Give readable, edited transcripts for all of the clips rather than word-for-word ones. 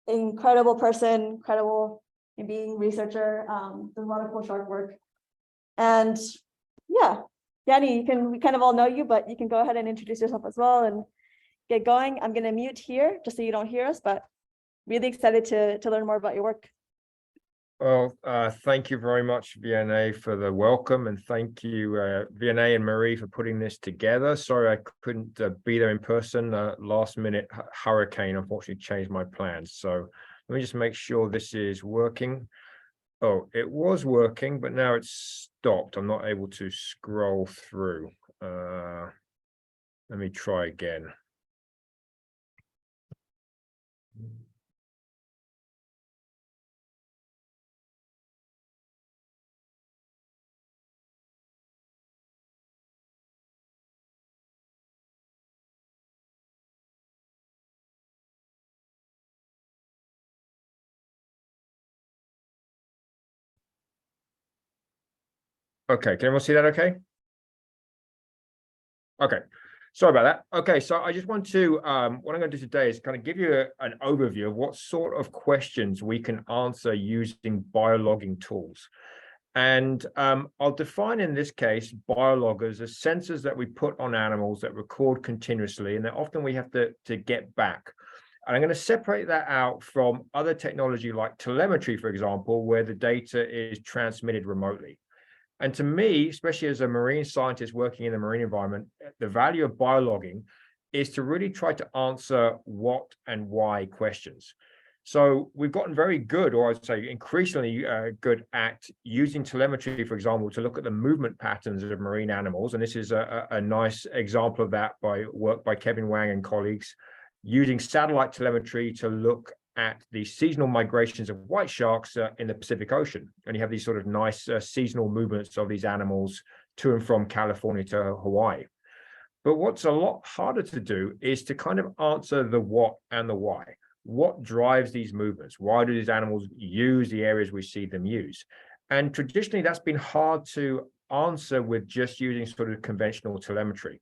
incredible person, incredible being researcher, does a lot of cool shark work. And yeah, Yanni, we kind of all know you, but you can go ahead and introduce yourself as well and get going. I'm going to mute here just so you don't hear us, but really excited to learn more about your work. Well, thank you very much, Vianey, for the welcome, and thank you, Vianey and Marie, for putting this together. Sorry I couldn't be there in person. Last minute hurricane unfortunately changed my plans. So let me just make sure this is working. Oh, it was working, but now it's stopped. I'm not able to scroll through. Let me try again. Okay, can everyone see that okay? Okay, sorry about that. Okay, so I just want to, what I'm going to do today is kind of give you an overview of what sort of questions we can answer using biologging tools. And I'll define in this case biologgers as sensors that we put on animals that record continuously, and that often we have to get back. And I'm going to separate that out from other technology like telemetry, for example, where the data is transmitted remotely. And to me, especially as a marine scientist working in the marine environment, the value of biologging is to really try to answer what and why questions. So we've gotten very good, or I'd say increasingly good at using telemetry, for example, to look at the movement patterns of marine animals. And this is a nice example of that by work by Kevin Wang and colleagues, using satellite telemetry to look at the seasonal migrations of white sharks in the Pacific Ocean. And you have these sort of nice seasonal movements of these animals to and from California to Hawaii. But what's a lot harder to do is to kind of answer the what and the why. What drives these movements? Why do these animals use the areas we see them use? And traditionally, that's been hard to answer with just using sort of conventional telemetry.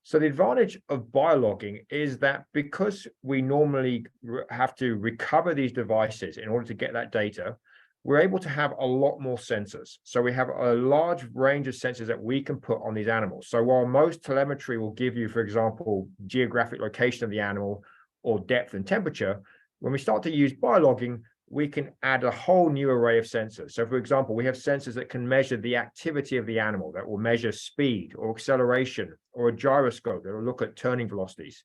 So the advantage of biologging is that because we normally have to recover these devices in order to get that data, we're able to have a lot more sensors. So we have a large range of sensors that we can put on these animals. So while most telemetry will give you, for example, geographic location of the animal or depth and temperature, when we start to use biologging, we can add a whole new array of sensors. So for example, we have sensors that can measure the activity of the animal, that will measure speed or acceleration, or a gyroscope that will look at turning velocities.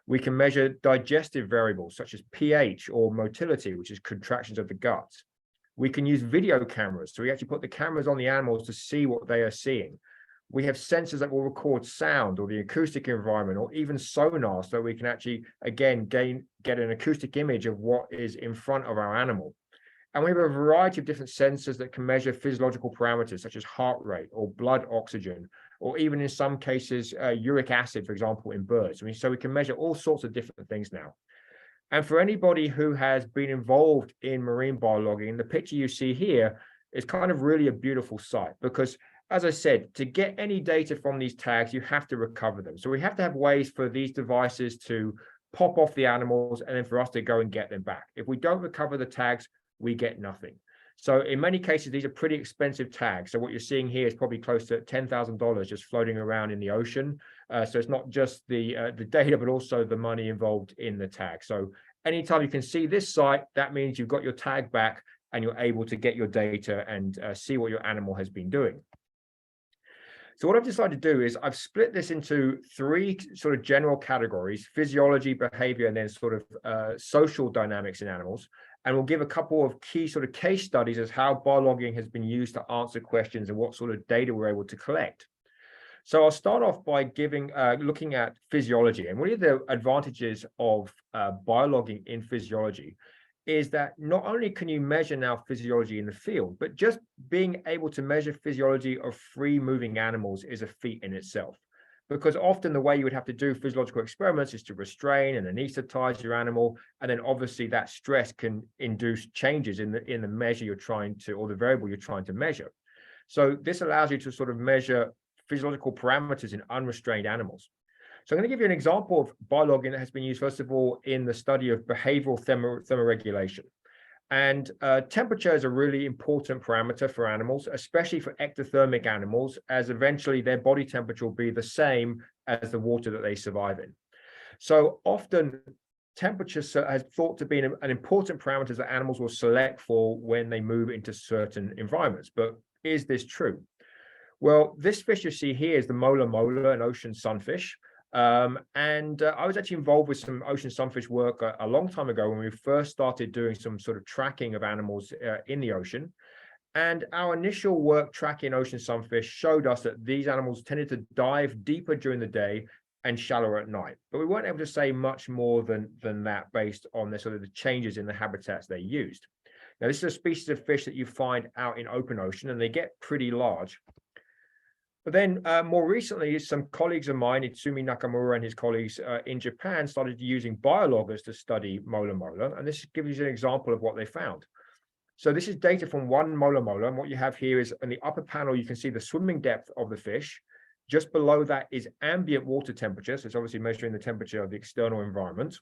We can measure digestive variables such as pH or motility, which is contractions of the gut. We can use video cameras. So we actually put the cameras on the animals to see what they are seeing. We have sensors that will record sound or the acoustic environment, or even sonar, so we can actually, again, get an acoustic image of what is in front of our animal. And we have a variety of different sensors that can measure physiological parameters such as heart rate or blood oxygen, or even in some cases, uric acid, for example, in birds. So we can measure all sorts of different things now. And for anybody who has been involved in marine biologging, the picture you see here is kind of really a beautiful sight, because as I said, to get any data from these tags, you have to recover them. So we have to have ways for these devices to pop off the animals and then for us to go and get them back. If we don't recover the tags, we get nothing. So in many cases, these are pretty expensive tags. So what you're seeing here is probably close to $10,000 just floating around in the ocean. So it's not just the data, but also the money involved in the tag. So anytime you can see this site, that means you've got your tag back and you're able to get your data and see what your animal has been doing. So what I've decided to do is I've split this into three sort of general categories: physiology, behavior, and then sort of social dynamics in animals. And we'll give a couple of key sort of case studies as how biologging has been used to answer questions and what sort of data we're able to collect. So I'll start off by looking at physiology. And really the advantages of biologging in physiology is that not only can you measure now physiology in the field, but just being able to measure physiology of free moving animals is a feat in itself. Because often the way you would have to do physiological experiments is to restrain and anesthetize your animal, and then obviously that stress can induce changes in the measure you're trying to, or the variable you're trying to measure. So this allows you to sort of measure physiological parameters in unrestrained animals. So I'm going to give you an example of biologging that has been used, first of all, in the study of behavioral thermoregulation. And temperature is a really important parameter for animals, especially for ectothermic animals, as eventually their body temperature will be the same as the water that they survive in. So often temperature has thought to be an important parameter that animals will select for when they move into certain environments. But is this true? Well, this fish you see here is the mola, an ocean sunfish. I was actually involved with some ocean sunfish work a long time ago when we first started doing some sort of tracking of animals in the ocean. And our initial work tracking ocean sunfish showed us that these animals tended to dive deeper during the day and shallower at night. But we weren't able to say much more than that based on the sort of the changes in the habitats they used. Now, this is a species of fish that you find out in open ocean, and they get pretty large. But then more recently, some colleagues of mine, Itsumi Nakamura and his colleagues in Japan, started using biologgers to study mola. And this gives you an example of what they found. So this is data from one mola. And what you have here is in the upper panel, you can see the swimming depth of the fish. Just below that is ambient water temperature. So it's obviously measuring the temperature of the external environment.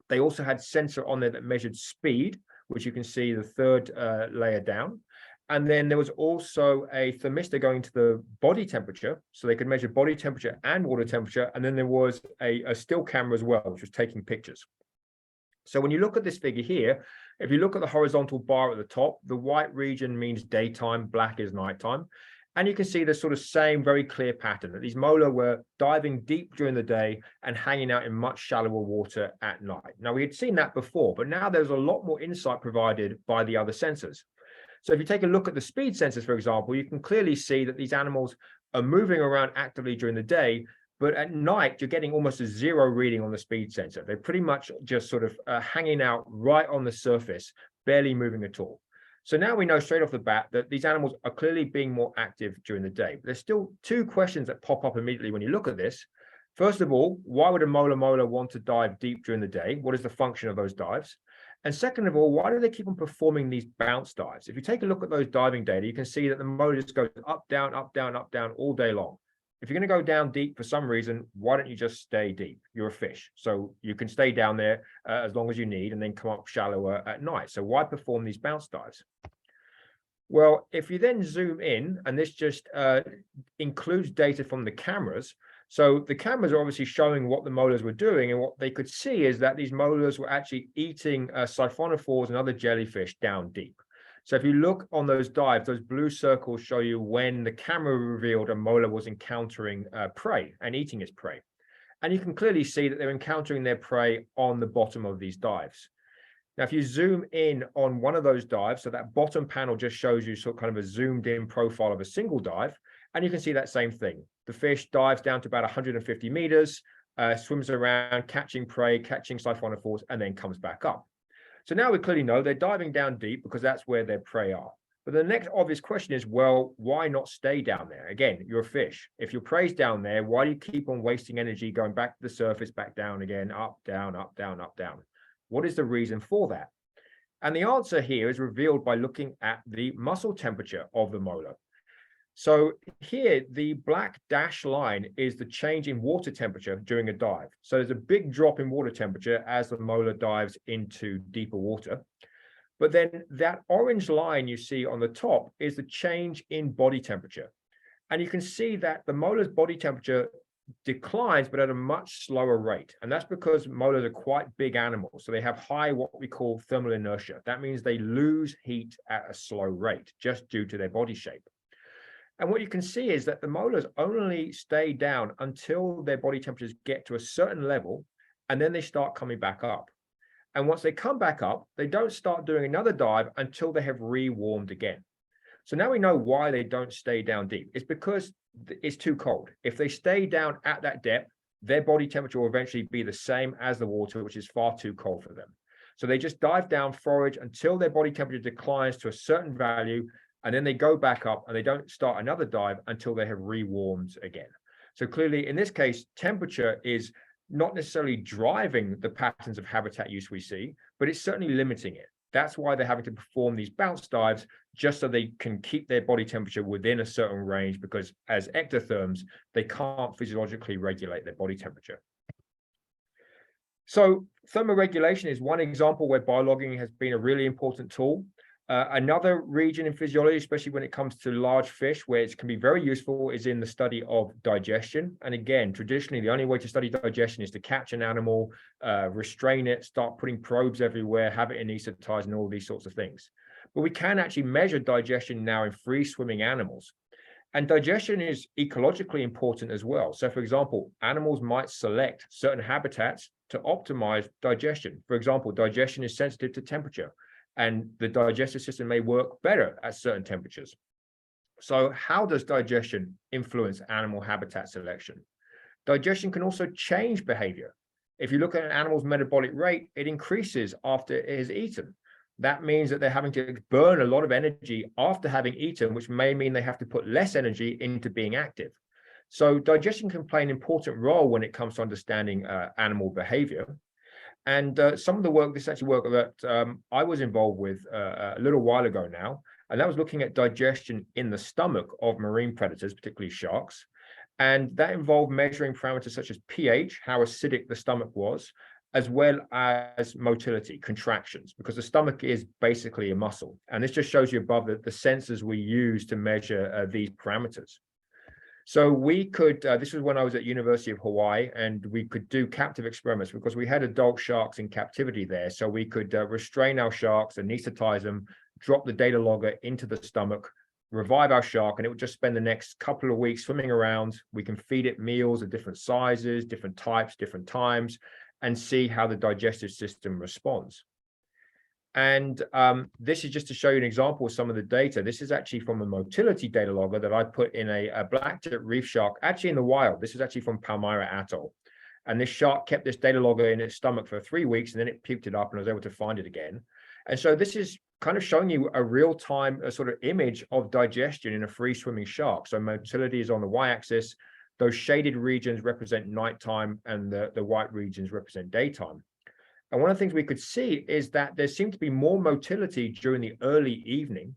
They also had sensor on there that measured speed, which you can see the third layer down. And then there was also a thermistor going to the body temperature, so they could measure body temperature and water temperature. And then there was a still camera as well, which was taking pictures. So when you look at this figure here, if you look at the horizontal bar at the top, the white region means daytime, black is nighttime. And you can see the sort of same very clear pattern that these mola were diving deep during the day and hanging out in much shallower water at night. Now, we had seen that before, but now there's a lot more insight provided by the other sensors. So if you take a look at the speed sensors, for example, you can clearly see that these animals are moving around actively during the day, but at night, you're getting almost a zero reading on the speed sensor. They're pretty much just sort of hanging out right on the surface, barely moving at all. So now we know straight off the bat that these animals are clearly being more active during the day. But there's still two questions that pop up immediately when you look at this. First of all, why would a mola want to dive deep during the day? What is the function of those dives? And second of all, why do they keep on performing these bounce dives? If you take a look at those diving data, you can see that the mola just goes up, down, up, down, up, down all day long. If you're going to go down deep for some reason, why don't you just stay deep? You're a fish, so you can stay down there as long as you need and then come up shallower at night. So why perform these bounce dives? Well, if you then zoom in, and this just includes data from the cameras. So the cameras are obviously showing what the molars were doing, and what they could see is that these molars were actually eating siphonophores and other jellyfish down deep. So if you look on those dives, those blue circles show you when the camera revealed a molar was encountering prey and eating its prey. And you can clearly see that they're encountering their prey on the bottom of these dives. Now, if you zoom in on one of those dives, so that bottom panel just shows you sort of kind of a zoomed in profile of a single dive, and you can see that same thing. The fish dives down to about 150 meters, swims around, catching prey, catching siphonophores, and then comes back up. So now we clearly know they're diving down deep because that's where their prey are. But the next obvious question is, well, why not stay down there? Again, you're a fish. If your prey's down there, why do you keep on wasting energy going back to the surface, back down again, up, down, up, down, up, down? What is the reason for that? And the answer here is revealed by looking at the muscle temperature of the molar. So here, the black dashed line is the change in water temperature during a dive. So there's a big drop in water temperature as the molar dives into deeper water. But then that orange line you see on the top is the change in body temperature. And you can see that the molar's body temperature declines, but at a much slower rate. And that's because molars are quite big animals. So they have high, what we call thermal inertia. That means they lose heat at a slow rate just due to their body shape. And what you can see is that the molars only stay down until their body temperatures get to a certain level, and then they start coming back up. And once they come back up, they don't start doing another dive until they have re-warmed again. So now we know why they don't stay down deep. It's because it's too cold. If they stay down at that depth, their body temperature will eventually be the same as the water, which is far too cold for them. So they just dive down, forage until their body temperature declines to a certain value, and then they go back up and they don't start another dive until they have re-warmed again. So clearly, in this case, temperature is not necessarily driving the patterns of habitat use we see, but it's certainly limiting it. That's why they're having to perform these bounce dives just so they can keep their body temperature within a certain range, because as ectotherms, they can't physiologically regulate their body temperature. So thermoregulation is one example where biologging has been a really important tool. Another region in physiology, especially when it comes to large fish, where it can be very useful, is in the study of digestion. And again, traditionally, the only way to study digestion is to catch an animal, restrain it, start putting probes everywhere, have it anesthetized, and all these sorts of things. But we can actually measure digestion now in free-swimming animals. And digestion is ecologically important as well. So, for example, animals might select certain habitats to optimize digestion. For example, digestion is sensitive to temperature, and the digestive system may work better at certain temperatures. So how does digestion influence animal habitat selection? Digestion can also change behavior. If you look at an animal's metabolic rate, it increases after it has eaten. That means that they're having to burn a lot of energy after having eaten, which may mean they have to put less energy into being active. So digestion can play an important role when it comes to understanding animal behavior. And some of the work, this actually work that I was involved with a little while ago now, and that was looking at digestion in the stomach of marine predators, particularly sharks. And that involved measuring parameters such as pH, how acidic the stomach was, as well as motility, contractions, because the stomach is basically a muscle. And this just shows you above the sensors we use to measure these parameters. So we could, this was when I was at University of Hawaii, and we could do captive experiments because we had adult sharks in captivity there. So we could restrain our sharks, anesthetize them, drop the data logger into the stomach, revive our shark, and it would just spend the next couple of weeks swimming around. We can feed it meals of different sizes, different types, different times, and see how the digestive system responds. And this is just to show you an example of some of the data. This is actually from a motility data logger that I put in a black-tip reef shark, actually in the wild. This is actually from Palmyra Atoll. And this shark kept this data logger in its stomach for 3 weeks, and then it puked it up, and I was able to find it again. And so this is kind of showing you a real-time sort of image of digestion in a free-swimming shark. So motility is on the y-axis. Those shaded regions represent nighttime, and the white regions represent daytime. And one of the things we could see is that there seemed to be more motility during the early evening.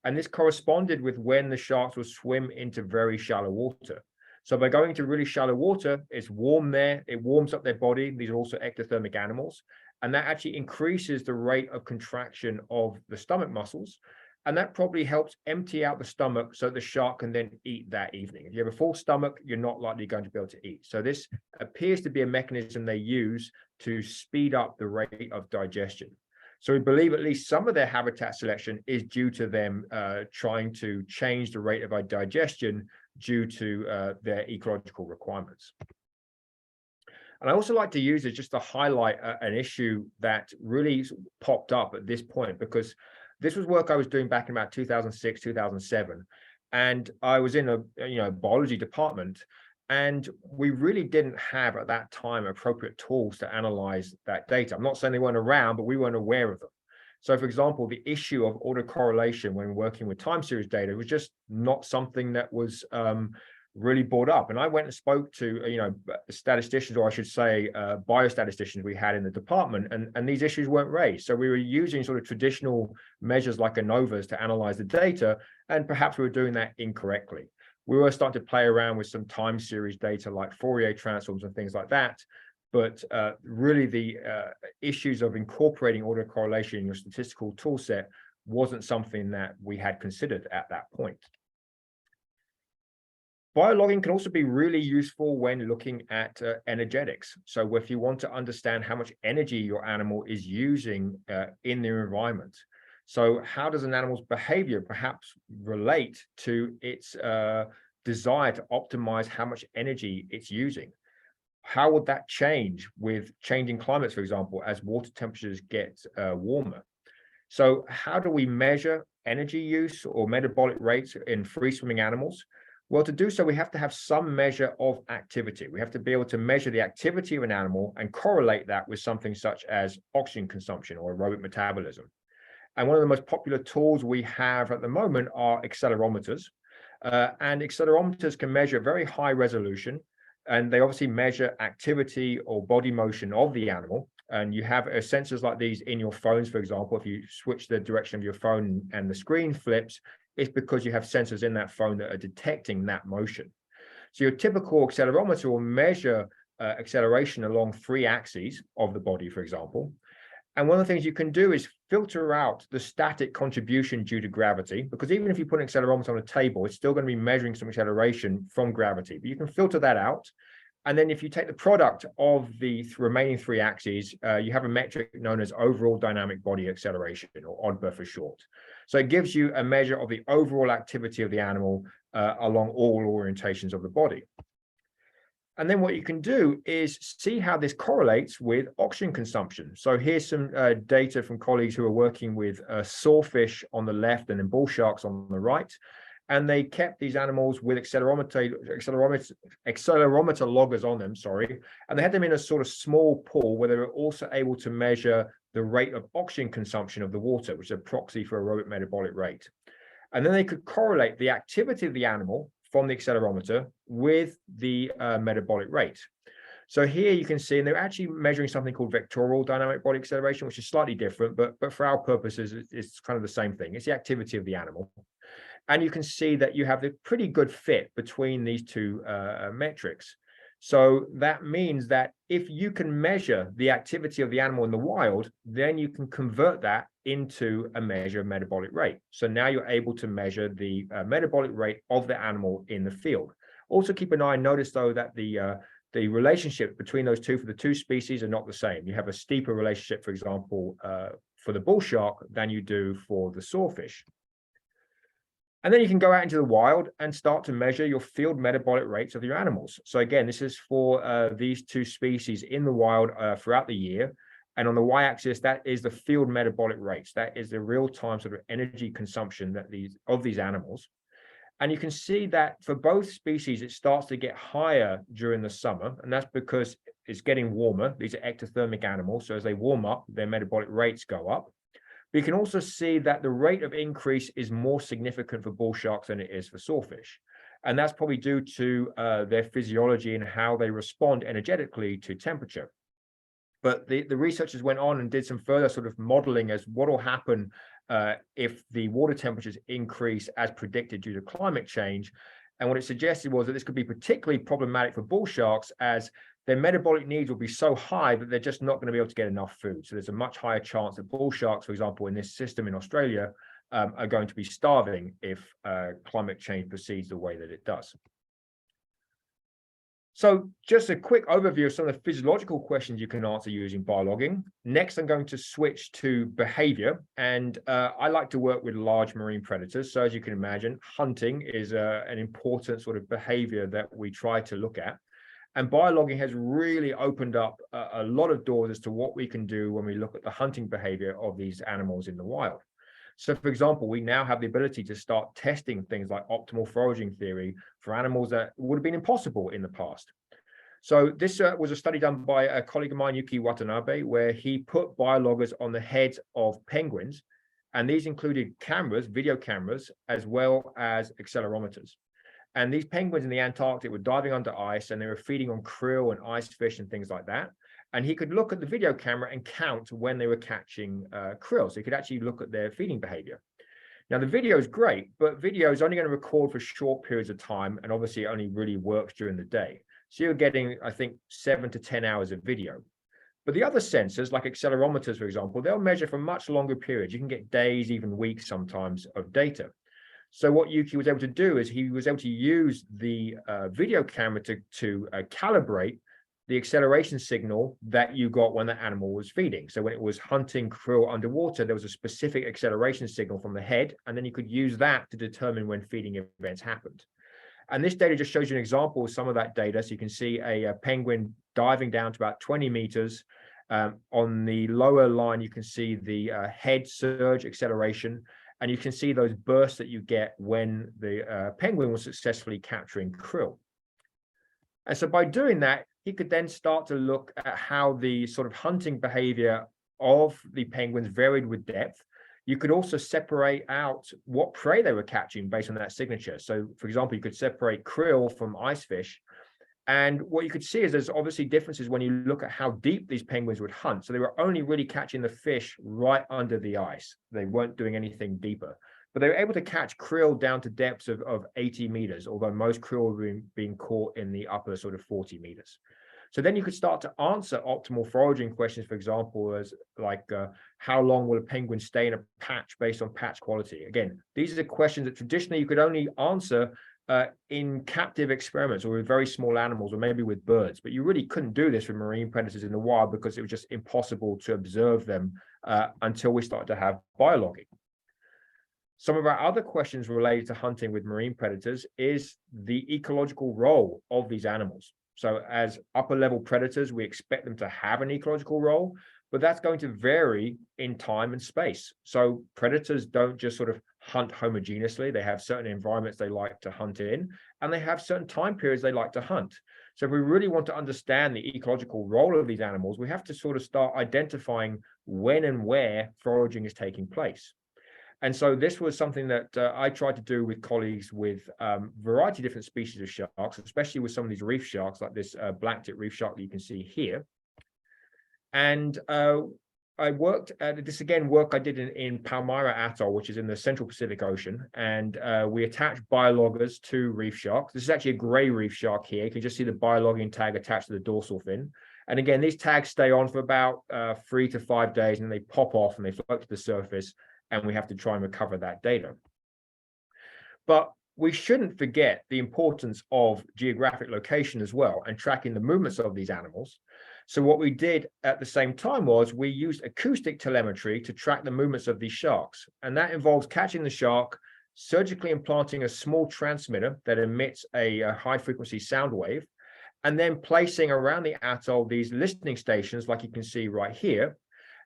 And this corresponded with when the sharks would swim into very shallow water. So by going to really shallow water, it's warm there, it warms up their body. These are also ectothermic animals. And that actually increases the rate of contraction of the stomach muscles. And that probably helps empty out the stomach so the shark can then eat that evening. If you have a full stomach, you're not likely going to be able to eat. So this appears to be a mechanism they use to speed up the rate of digestion. So we believe at least some of their habitat selection is due to them trying to change the rate of digestion due to their ecological requirements. And I also like to use it just to highlight an issue that really popped up at this point, because this was work I was doing back in about 2006, 2007. And I was in a biology department, and we really didn't have at that time appropriate tools to analyze that data. I'm not saying they weren't around, but we weren't aware of them. So for example, the issue of autocorrelation when working with time series data was just not something that was really brought up. And I went and spoke to statisticians, or I should say biostatisticians we had in the department, and these issues weren't raised. So we were using sort of traditional measures like ANOVAs to analyze the data, and perhaps we were doing that incorrectly. We were starting to play around with some time series data like Fourier transforms and things like that. But really the issues of incorporating autocorrelation in your statistical tool set wasn't something that we had considered at that point. Biologging can also be really useful when looking at energetics. So if you want to understand how much energy your animal is using in their environment. So how does an animal's behavior perhaps relate to its desire to optimize how much energy it's using? How would that change with changing climates, for example, as water temperatures get warmer? So how do we measure energy use or metabolic rates in free-swimming animals? Well, to do so, we have to have some measure of activity. We have to be able to measure the activity of an animal and correlate that with something such as oxygen consumption or aerobic metabolism. And one of the most popular tools we have at the moment are accelerometers. And accelerometers can measure very high resolution, and they obviously measure activity or body motion of the animal. And you have sensors like these in your phones, for example. If you switch the direction of your phone and the screen flips, it's because you have sensors in that phone that are detecting that motion. So your typical accelerometer will measure acceleration along 3 axes of the body, for example. And one of the things you can do is filter out the static contribution due to gravity, because even if you put an accelerometer on a table, it's still going to be measuring some acceleration from gravity, but you can filter that out. And then if you take the product of the remaining 3 axes, you have a metric known as overall dynamic body acceleration, or ODBA for short. So it gives you a measure of the overall activity of the animal along all orientations of the body. And then what you can do is see how this correlates with oxygen consumption. So here's some data from colleagues who are working with sawfish on the left and then bull sharks on the right. And they kept these animals with accelerometer loggers on them, and they had them in a sort of small pool where they were also able to measure the rate of oxygen consumption of the water, which is a proxy for aerobic metabolic rate. And then they could correlate the activity of the animal from the accelerometer with the metabolic rate. So here you can see, and they're actually measuring something called vectorial dynamic body acceleration, which is slightly different, but for our purposes, it's kind of the same thing. It's the activity of the animal. And you can see that you have a pretty good fit between these 2 metrics. So that means that if you can measure the activity of the animal in the wild, then you can convert that into a measure of metabolic rate. So now you're able to measure the metabolic rate of the animal in the field. Also keep an eye, notice though that the relationship between those 2 for the 2 species are not the same. You have a steeper relationship, for example, for the bull shark than you do for the sawfish. And then you can go out into the wild and start to measure your field metabolic rates of your animals. So again, this is for these 2 species in the wild throughout the year. And on the y-axis, that is the field metabolic rates. That is the real-time sort of energy consumption that of these animals. And you can see that for both species, it starts to get higher during the summer. And that's because it's getting warmer. These are ectothermic animals. So as they warm up, their metabolic rates go up. But you can also see that the rate of increase is more significant for bull sharks than it is for sawfish. And that's probably due to their physiology and how they respond energetically to temperature. But the researchers went on and did some further sort of modeling as what will happen if the water temperatures increase as predicted due to climate change. And what it suggested was that this could be particularly problematic for bull sharks, as their metabolic needs will be so high that they're just not going to be able to get enough food. So there's a much higher chance that bull sharks, for example, in this system in Australia, are going to be starving if climate change proceeds the way that it does. So just a quick overview of some of the physiological questions you can answer using biologging. Next, I'm going to switch to behavior. And I like to work with large marine predators. So as you can imagine, hunting is an important sort of behavior that we try to look at. And biologging has really opened up a lot of doors as to what we can do when we look at the hunting behavior of these animals in the wild. So, for example, we now have the ability to start testing things like optimal foraging theory for animals that would have been impossible in the past. So this was a study done by a colleague of mine, Yuki Watanabe, where he put biologgers on the heads of penguins. And these included cameras, video cameras, as well as accelerometers. And these penguins in the Antarctic were diving under ice, and they were feeding on krill and ice fish and things like that. And he could look at the video camera and count when they were catching krill. So he could actually look at their feeding behavior. Now, the video is great, but video is only going to record for short periods of time. And obviously, it only really works during the day. So you're getting, I think, 7 to 10 hours of video. But the other sensors, like accelerometers, for example, they'll measure for much longer periods. You can get days, even weeks sometimes of data. So what Yuki was able to do is he was able to use the video camera to calibrate the acceleration signal that you got when the animal was feeding. So when it was hunting krill underwater, there was a specific acceleration signal from the head, and then you could use that to determine when feeding events happened. And this data just shows you an example of some of that data. So you can see a penguin diving down to about 20 meters. On the lower line, you can see the head surge acceleration. And you can see those bursts that you get when the penguin was successfully capturing krill. And so by doing that, he could then start to look at how the sort of hunting behavior of the penguins varied with depth. You could also separate out what prey they were catching based on that signature. So, for example, you could separate krill from ice fish. And what you could see is there's obviously differences when you look at how deep these penguins would hunt. So they were only really catching the fish right under the ice. They weren't doing anything deeper. But they were able to catch krill down to depths of 80 meters, although most krill were being caught in the upper sort of 40 meters. So then you could start to answer optimal foraging questions, for example, as like how long will a penguin stay in a patch based on patch quality? Again, these are the questions that traditionally you could only answer in captive experiments or with very small animals or maybe with birds, but you really couldn't do this with marine predators in the wild because it was just impossible to observe them until we started to have biologging. Some of our other questions related to hunting with marine predators is the ecological role of these animals. So as upper level predators, we expect them to have an ecological role, but that's going to vary in time and space. So predators don't just sort of hunt homogeneously. They have certain environments they like to hunt in, and they have certain time periods they like to hunt. So if we really want to understand the ecological role of these animals, we have to sort of start identifying when and where foraging is taking place. And so this was something that I tried to do with colleagues with a variety of different species of sharks, especially with some of these reef sharks, like this black-tip reef shark that you can see here. And I worked at this, again, work I did in Palmyra Atoll, which is in the Central Pacific Ocean. And we attached biologgers to reef sharks. This is actually a gray reef shark here. You can just see the biologging tag attached to the dorsal fin. And again, these tags stay on for about 3 to 5 days, and they pop off and they float to the surface, and we have to try and recover that data. But we shouldn't forget the importance of geographic location as well and tracking the movements of these animals. So what we did at the same time was we used acoustic telemetry to track the movements of these sharks. And that involves catching the shark, surgically implanting a small transmitter that emits a high frequency sound wave, and then placing around the atoll these listening stations like you can see right here.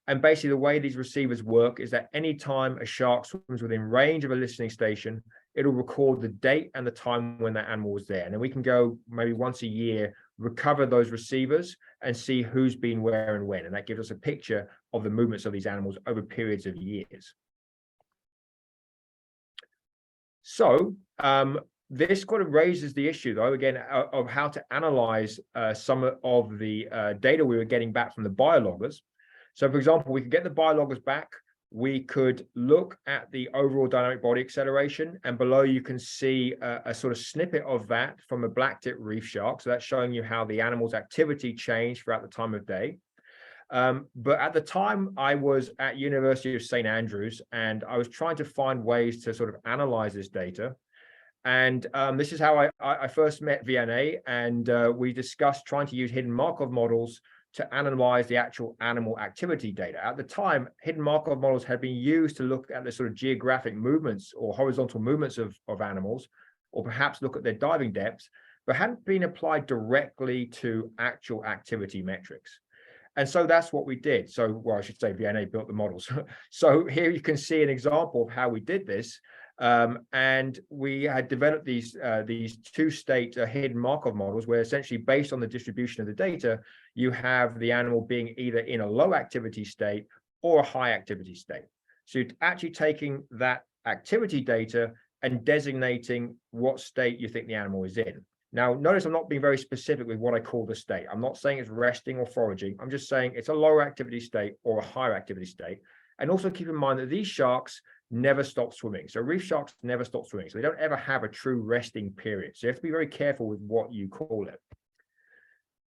And basically the way these receivers work is that anytime a shark swims within range of a listening station, it'll record the date and the time when that animal was there. And then we can go maybe once a year, recover those receivers and see who's been where and when. And that gives us a picture of the movements of these animals over periods of years. So this kind of raises the issue, though, again, of how to analyze some of the data we were getting back from the biologgers. So, for example, we could get the biologgers back. We could look at the overall dynamic body acceleration, and below you can see a sort of snippet of that from a black-tip reef shark. So that's showing you how the animal's activity changed throughout the time of day. But at the time, I was at University of St. Andrews, and I was trying to find ways to sort of analyze this data. And this is how I first met Vianey, and we discussed trying to use hidden Markov models to analyze the actual animal activity data. At the time, hidden Markov models had been used to look at the sort of geographic movements or horizontal movements of animals, or perhaps look at their diving depths, but hadn't been applied directly to actual activity metrics. And so that's what we did. So, well, I should say Vianey built the models. So here you can see an example of how we did this. And we had developed these two-state hidden Markov models where essentially based on the distribution of the data, you have the animal being either in a low activity state or a high activity state. So you're actually taking that activity data and designating what state you think the animal is in. Now, notice I'm not being very specific with what I call the state. I'm not saying it's resting or foraging. I'm just saying it's a lower activity state or a higher activity state. And also keep in mind that these sharks never stop swimming. So reef sharks never stop swimming. So they don't ever have a true resting period. So you have to be very careful with what you call it.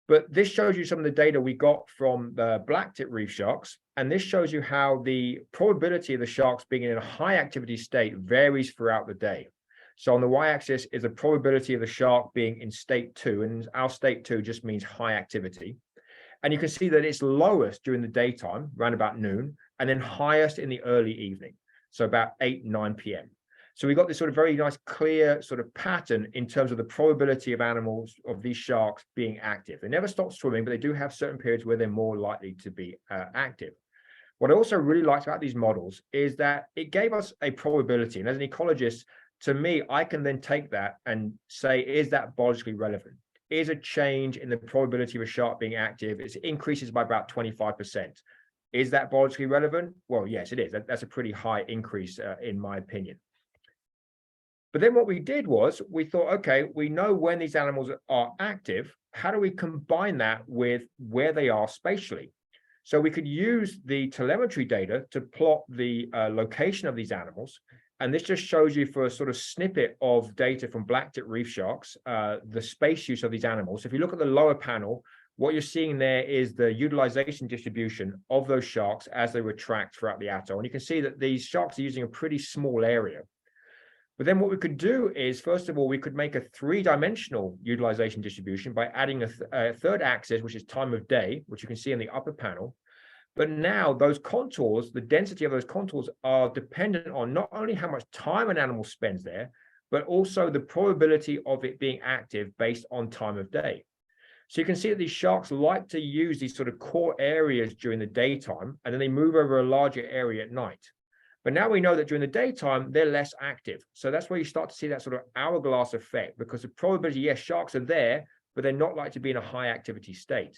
But this shows you some of the data we got from the black-tip reef sharks. And this shows you how the probability of the sharks being in a high activity state varies throughout the day. So on the y-axis is the probability of the shark being in state 2, and our state 2 just means high activity. And you can see that it's lowest during the daytime, around about noon, and then highest in the early evening, so about 8, 9 p.m. So we got this sort of very nice, clear sort of pattern in terms of the probability of animals, of these sharks being active. They never stop swimming, but they do have certain periods where they're more likely to be active. What I also really liked about these models is that it gave us a probability. And as an ecologist, to me, I can then take that and say, is that biologically relevant? Is a change in the probability of a shark being active, it increases by about 25%. Is that biologically relevant? Well, yes, it is. That's a pretty high increase in my opinion. But then what we did was we thought, okay, we know when these animals are active. How do we combine that with where they are spatially? So we could use the telemetry data to plot the location of these animals. And this just shows you for a sort of snippet of data from black-tip reef sharks, the space use of these animals. If you look at the lower panel, what you're seeing there is the utilization distribution of those sharks as they were tracked throughout the atoll. And you can see that these sharks are using a pretty small area. But then what we could do is, first of all, we could make a three-dimensional utilization distribution by adding a third axis, which is time of day, which you can see in the upper panel. But now those contours, the density of those contours are dependent on not only how much time an animal spends there, but also the probability of it being active based on time of day. So you can see that these sharks like to use these sort of core areas during the daytime, and then they move over a larger area at night. But now we know that during the daytime, they're less active. So that's where you start to see that sort of hourglass effect, because the probability, yes, sharks are there, but they're not likely to be in a high activity state.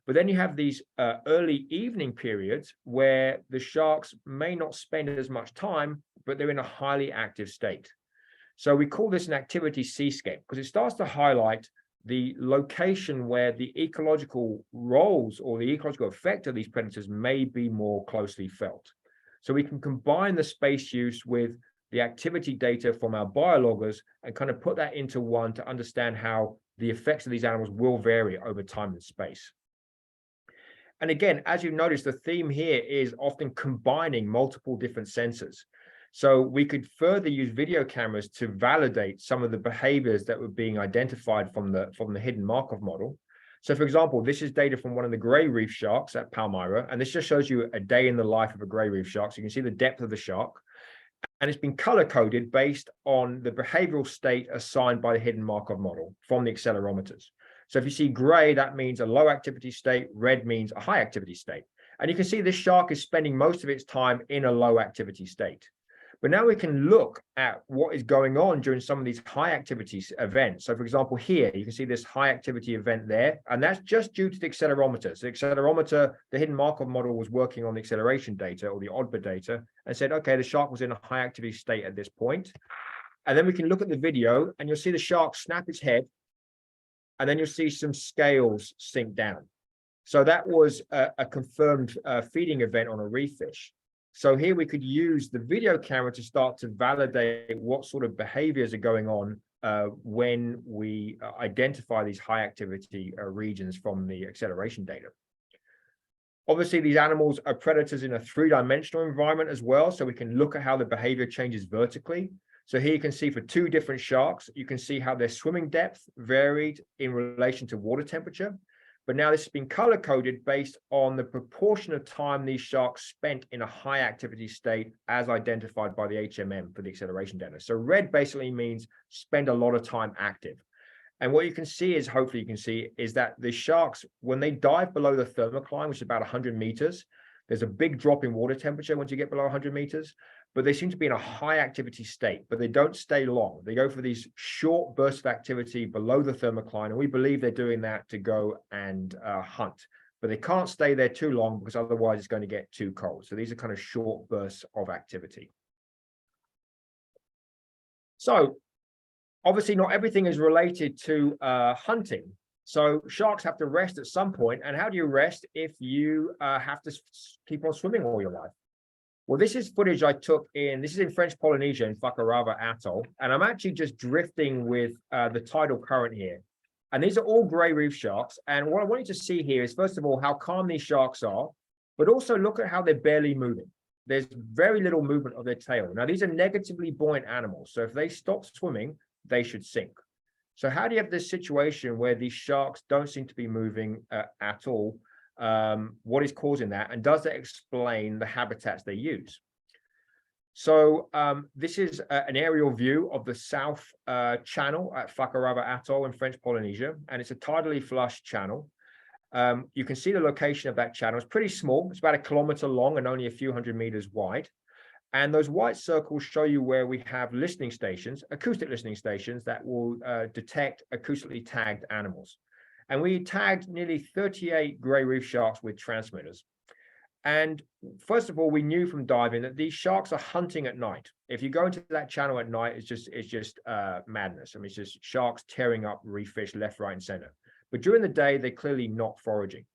But then you have these early evening periods where the sharks may not spend as much time, but they're in a highly active state. So we call this an activity seascape because it starts to highlight the location where the ecological roles or the ecological effect of these predators may be more closely felt. So we can combine the space use with the activity data from our biologgers and kind of put that into one to understand how the effects of these animals will vary over time and space. And again, as you notice, the theme here is often combining multiple different sensors. So we could further use video cameras to validate some of the behaviors that were being identified from the hidden Markov model. So for example, this is data from one of the gray reef sharks at Palmyra, and this just shows you a day in the life of a gray reef shark. So you can see the depth of the shark, and it's been color coded based on the behavioral state assigned by the hidden Markov model from the accelerometers. So if you see gray, that means a low activity state, red means a high activity state. And you can see this shark is spending most of its time in a low activity state. But now we can look at what is going on during some of these high activity events. So for example, here, you can see this high activity event there, and that's just due to the accelerometer. So the accelerometer, the hidden Markov model was working on the acceleration data or the ODBA data and said, okay, the shark was in a high activity state at this point. And then we can look at the video and you'll see the shark snap its head, and then you'll see some scales sink down. So that was a confirmed feeding event on a reef fish. So here we could use the video camera to start to validate what sort of behaviors are going on when we identify these high activity regions from the acceleration data. Obviously, these animals are predators in a three-dimensional environment as well, so we can look at how the behavior changes vertically. So here you can see for two different sharks, you can see how their swimming depth varied in relation to water temperature. But now this has been color-coded based on the proportion of time these sharks spent in a high activity state as identified by the HMM for the acceleration data. So red basically means spend a lot of time active. And what you can see is, hopefully you can see, is that the sharks, when they dive below the thermocline, which is about 100 meters, there's a big drop in water temperature once you get below 100 meters, but they seem to be in a high activity state, but they don't stay long. They go for these short bursts of activity below the thermocline, and we believe they're doing that to go and hunt. But they can't stay there too long because otherwise it's going to get too cold. So these are kind of short bursts of activity. So obviously not everything is related to hunting. So sharks have to rest at some point. And how do you rest if you have to keep on swimming all your life? Well, this is footage I took this is in French Polynesia in Whakarava Atoll. And I'm actually just drifting with the tidal current here. And these are all gray reef sharks. And what I want you to see here is, first of all, how calm these sharks are, but also look at how they're barely moving. There's very little movement of their tail. Now, these are negatively buoyant animals. So if they stop swimming, they should sink. So how do you have this situation where these sharks don't seem to be moving at all? What is causing that? And does that explain the habitats they use? So this is an aerial view of the South Channel at Whakarava Atoll in French Polynesia, and it's a tidally flush channel. You can see the location of that channel. It's pretty small. It's about 1 kilometer long and only a few hundred meters wide. And those white circles show you where we have listening stations, acoustic listening stations that will detect acoustically tagged animals. And we tagged nearly 38 gray reef sharks with transmitters. And first of all, we knew from diving that these sharks are hunting at night. If you go into that channel at night, it's just madness. I mean, it's just sharks tearing up reef fish left, right, and center. But during the day, they're clearly not foraging.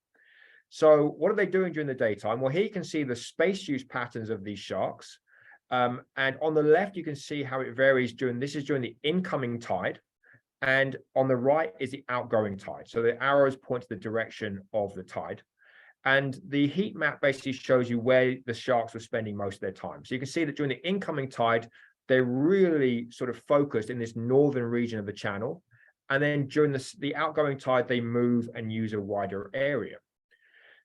So what are they doing during the daytime? Well, here you can see the space use patterns of these sharks. And on the left, you can see how it varies during the incoming tide. And on the right is the outgoing tide. So the arrows point to the direction of the tide. And the heat map basically shows you where the sharks were spending most of their time. So you can see that during the incoming tide, they're really sort of focused in this northern region of the channel. And then during the outgoing tide, they move and use a wider area.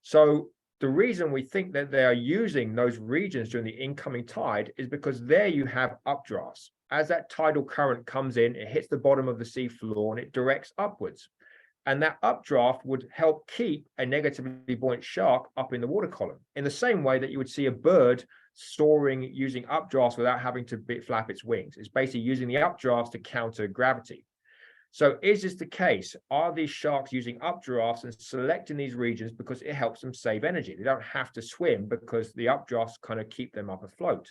So the reason we think that they are using those regions during the incoming tide is because there you have updrafts. As that tidal current comes in, it hits the bottom of the sea floor and it directs upwards. And that updraft would help keep a negatively buoyant shark up in the water column, in the same way that you would see a bird soaring using updrafts without having to flap its wings. It's basically using the updrafts to counter gravity. So is this the case? Are these sharks using updrafts and selecting these regions because it helps them save energy? They don't have to swim because the updrafts kind of keep them up afloat.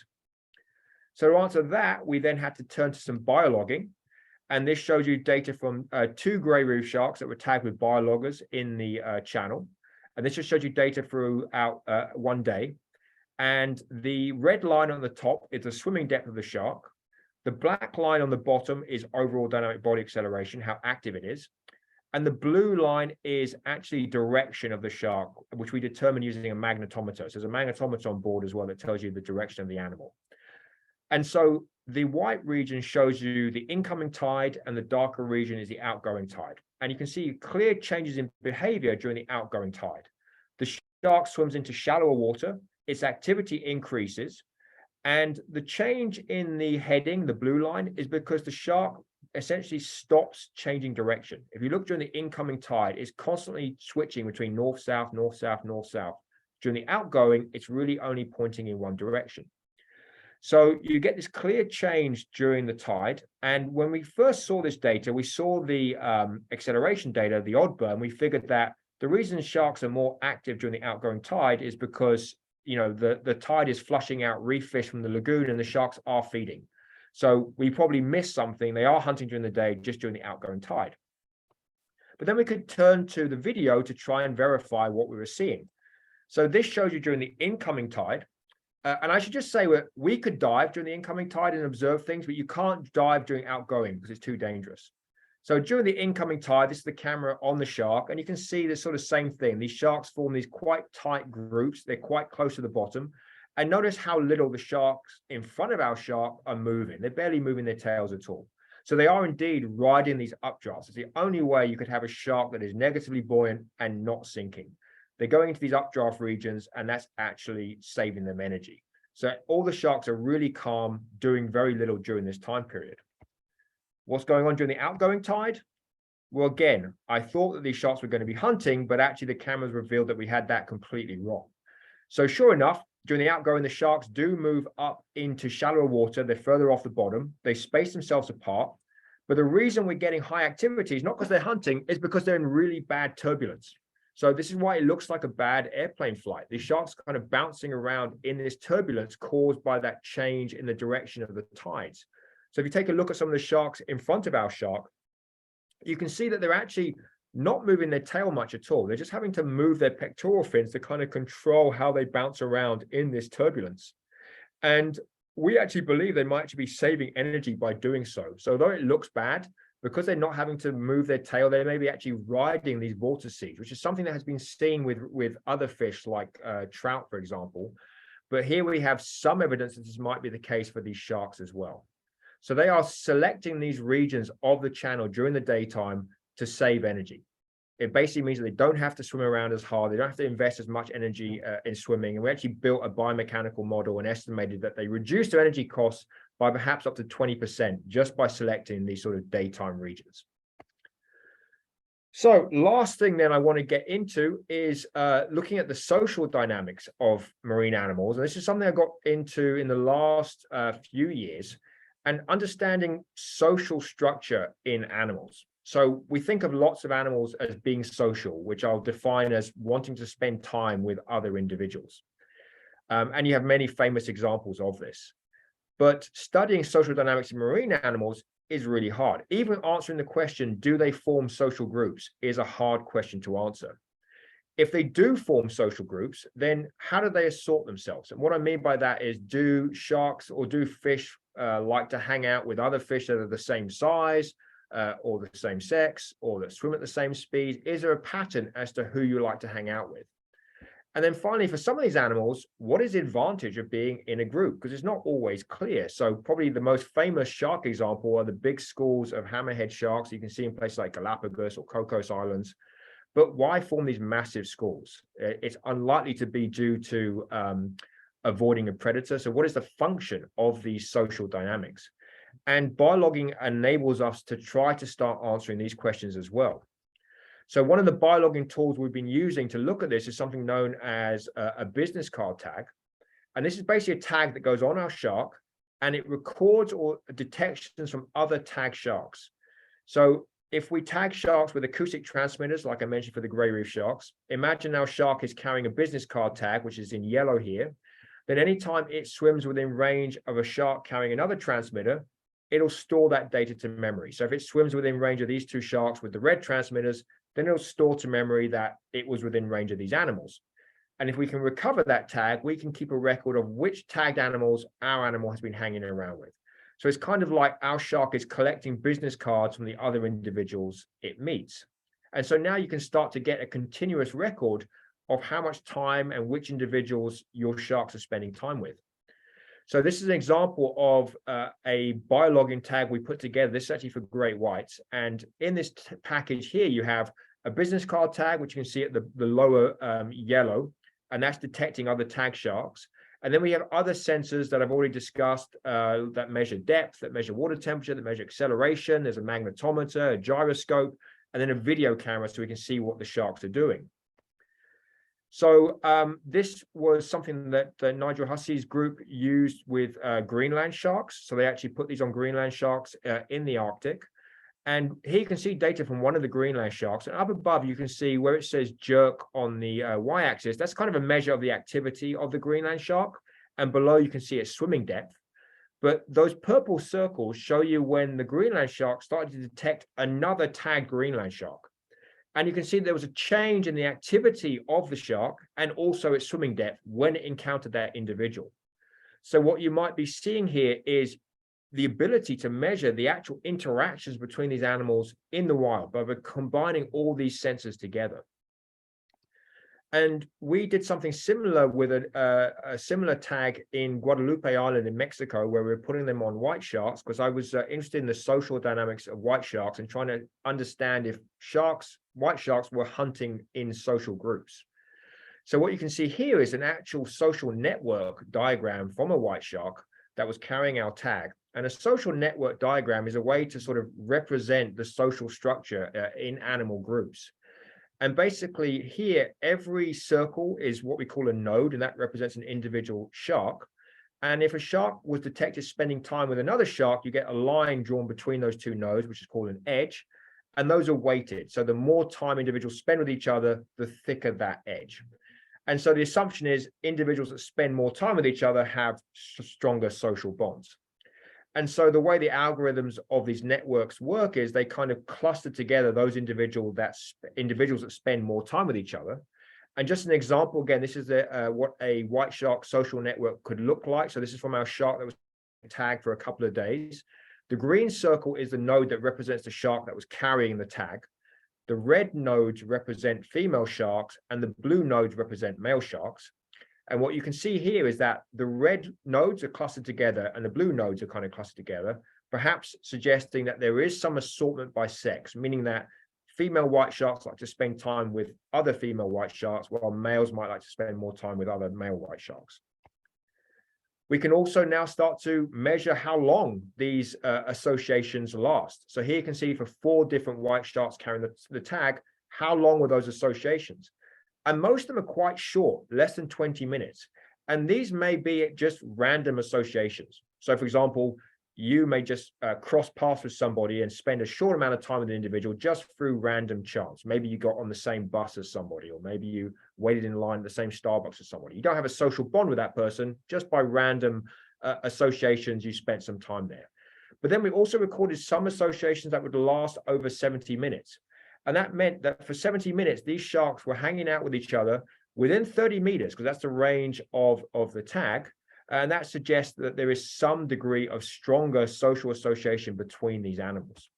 So to answer that, we then had to turn to some biologging. And this shows you data from 2 grey reef sharks that were tagged with biologgers in the channel. And this just shows you data throughout 1 day. And the red line on the top is the swimming depth of the shark. The black line on the bottom is overall dynamic body acceleration, how active it is. And the blue line is actually direction of the shark, which we determine using a magnetometer. So there's a magnetometer on board as well that tells you the direction of the animal. And so the white region shows you the incoming tide and the darker region is the outgoing tide. And you can see clear changes in behavior during the outgoing tide. The shark swims into shallower water, its activity increases, and the change in the heading, the blue line, is because the shark essentially stops changing direction. If you look during the incoming tide, it's constantly switching between north-south, north-south, north-south. During the outgoing, it's really only pointing in one direction. So you get this clear change during the tide. And when we first saw this data, we saw the acceleration data, the odd burn. We figured that the reason sharks are more active during the outgoing tide is because, you know, the tide is flushing out reef fish from the lagoon and the sharks are feeding. So we probably missed something. They are hunting during the day, just during the outgoing tide. But then we could turn to the video to try and verify what we were seeing. So this shows you during the incoming tide. And I should just say we could dive during the incoming tide and observe things, but you can't dive during outgoing because it's too dangerous. So during the incoming tide, this is the camera on the shark, and you can see the sort of same thing. These sharks form these quite tight groups. They're quite close to the bottom. And notice how little the sharks in front of our shark are moving. They're barely moving their tails at all. So they are indeed riding these updrafts. It's the only way you could have a shark that is negatively buoyant and not sinking. They're going into these updraft regions, and that's actually saving them energy. So all the sharks are really calm, doing very little during this time period. What's going on during the outgoing tide? Well, again, I thought that these sharks were going to be hunting, but actually the cameras revealed that we had that completely wrong. So sure enough, during the outgoing, the sharks do move up into shallower water. They're further off the bottom. They space themselves apart. But the reason we're getting high activity is not because they're hunting, it's because they're in really bad turbulence. So this is why it looks like a bad airplane flight. The shark's kind of bouncing around in this turbulence caused by that change in the direction of the tides. So if you take a look at some of the sharks in front of our shark, you can see that they're actually not moving their tail much at all. They're just having to move their pectoral fins to kind of control how they bounce around in this turbulence. And we actually believe they might actually be saving energy by doing so. So though it looks bad, because they're not having to move their tail, they may be actually riding these vortices, which is something that has been seen with other fish like trout, for example. But here we have some evidence that this might be the case for these sharks as well. So they are selecting these regions of the channel during the daytime to save energy. It basically means that they don't have to swim around as hard. They don't have to invest as much energy in swimming. And we actually built a biomechanical model and estimated that they reduced their energy costs by perhaps up to 20% just by selecting these sort of daytime regions. So last thing then I want to get into is looking at the social dynamics of marine animals. And this is something I got into in the last few years, and understanding social structure in animals. So we think of lots of animals as being social, which I'll define as wanting to spend time with other individuals. And you have many famous examples of this. But studying social dynamics in marine animals is really hard. Even answering the question, do they form social groups, is a hard question to answer. If they do form social groups, then how do they assort themselves? And what I mean by that is, do sharks or do fish like to hang out with other fish that are the same size or the same sex or that swim at the same speed? Is there a pattern as to who you like to hang out with? And then finally, for some of these animals, what is the advantage of being in a group? Because it's not always clear. So probably the most famous shark example are the big schools of hammerhead sharks you can see in places like Galapagos or Cocos Islands. But why form these massive schools? It's unlikely to be due to avoiding a predator. So what is the function of these social dynamics? And biologging enables us to try to start answering these questions as well. So one of the biologging tools we've been using to look at this is something known as a business card tag. And this is basically a tag that goes on our shark and it records or detections from other tag sharks. So if we tag sharks with acoustic transmitters, like I mentioned for the gray reef sharks, imagine our shark is carrying a business card tag, which is in yellow here. Then anytime it swims within range of a shark carrying another transmitter, it'll store that data to memory. So if it swims within range of these two sharks with the red transmitters, then it'll store to memory that it was within range of these animals. And if we can recover that tag, we can keep a record of which tagged animals our animal has been hanging around with. So it's kind of like our shark is collecting business cards from the other individuals it meets. And so now you can start to get a continuous record of how much time and which individuals your sharks are spending time with. So this is an example of a biologging tag we put together. This is actually for great whites. And in this package here, you have a business card tag, which you can see at the lower yellow, and that's detecting other tag sharks. And then we have other sensors that I've already discussed that measure depth, that measure water temperature, that measure acceleration. There's a magnetometer, a gyroscope, and then a video camera so we can see what the sharks are doing. So this was something that Nigel Hussey's group used with Greenland sharks. So they actually put these on Greenland sharks in the Arctic. And here you can see data from one of the Greenland sharks. And up above, you can see where it says jerk on the y-axis. That's kind of a measure of the activity of the Greenland shark. And below, you can see its swimming depth. But those purple circles show you when the Greenland shark started to detect another tagged Greenland shark. And you can see there was a change in the activity of the shark and also its swimming depth when it encountered that individual. So what you might be seeing here is the ability to measure the actual interactions between these animals in the wild by combining all these sensors together. And we did something similar with a similar tag in Guadalupe Island in Mexico, where we were putting them on white sharks, because I was interested in the social dynamics of white sharks and trying to understand if white sharks were hunting in social groups. So what you can see here is an actual social network diagram from a white shark that was carrying our tag. And a social network diagram is a way to sort of represent the social structure in animal groups. And basically here, every circle is what we call a node, and that represents an individual shark. And if a shark was detected spending time with another shark, you get a line drawn between those two nodes, which is called an edge. And those are weighted. So the more time individuals spend with each other, the thicker that edge. And so the assumption is individuals that spend more time with each other have stronger social bonds. And so the way the algorithms of these networks work is they kind of cluster together those individuals that spend more time with each other. And just an example, again, this is what a white shark social network could look like. So this is from our shark that was tagged for a couple of days. The green circle is the node that represents the shark that was carrying the tag. The red nodes represent female sharks and the blue nodes represent male sharks. And what you can see here is that the red nodes are clustered together and the blue nodes are kind of clustered together, perhaps suggesting that there is some assortment by sex, meaning that female white sharks like to spend time with other female white sharks, while males might like to spend more time with other male white sharks. We can also now start to measure how long these associations last. So here you can see for 4 different white sharks carrying the tag, how long were those associations? And most of them are quite short, less than 20 minutes. And these may be just random associations. So for example, you may just cross paths with somebody and spend a short amount of time with an individual just through random chance. Maybe you got on the same bus as somebody, or maybe you waited in line at the same Starbucks as somebody. You don't have a social bond with that person, just by random associations, you spent some time there. But then we also recorded some associations that would last over 70 minutes. And that meant that for 70 minutes, these sharks were hanging out with each other within 30 meters, because that's the range of the tag. And that suggests that there is some degree of stronger social association between these animals.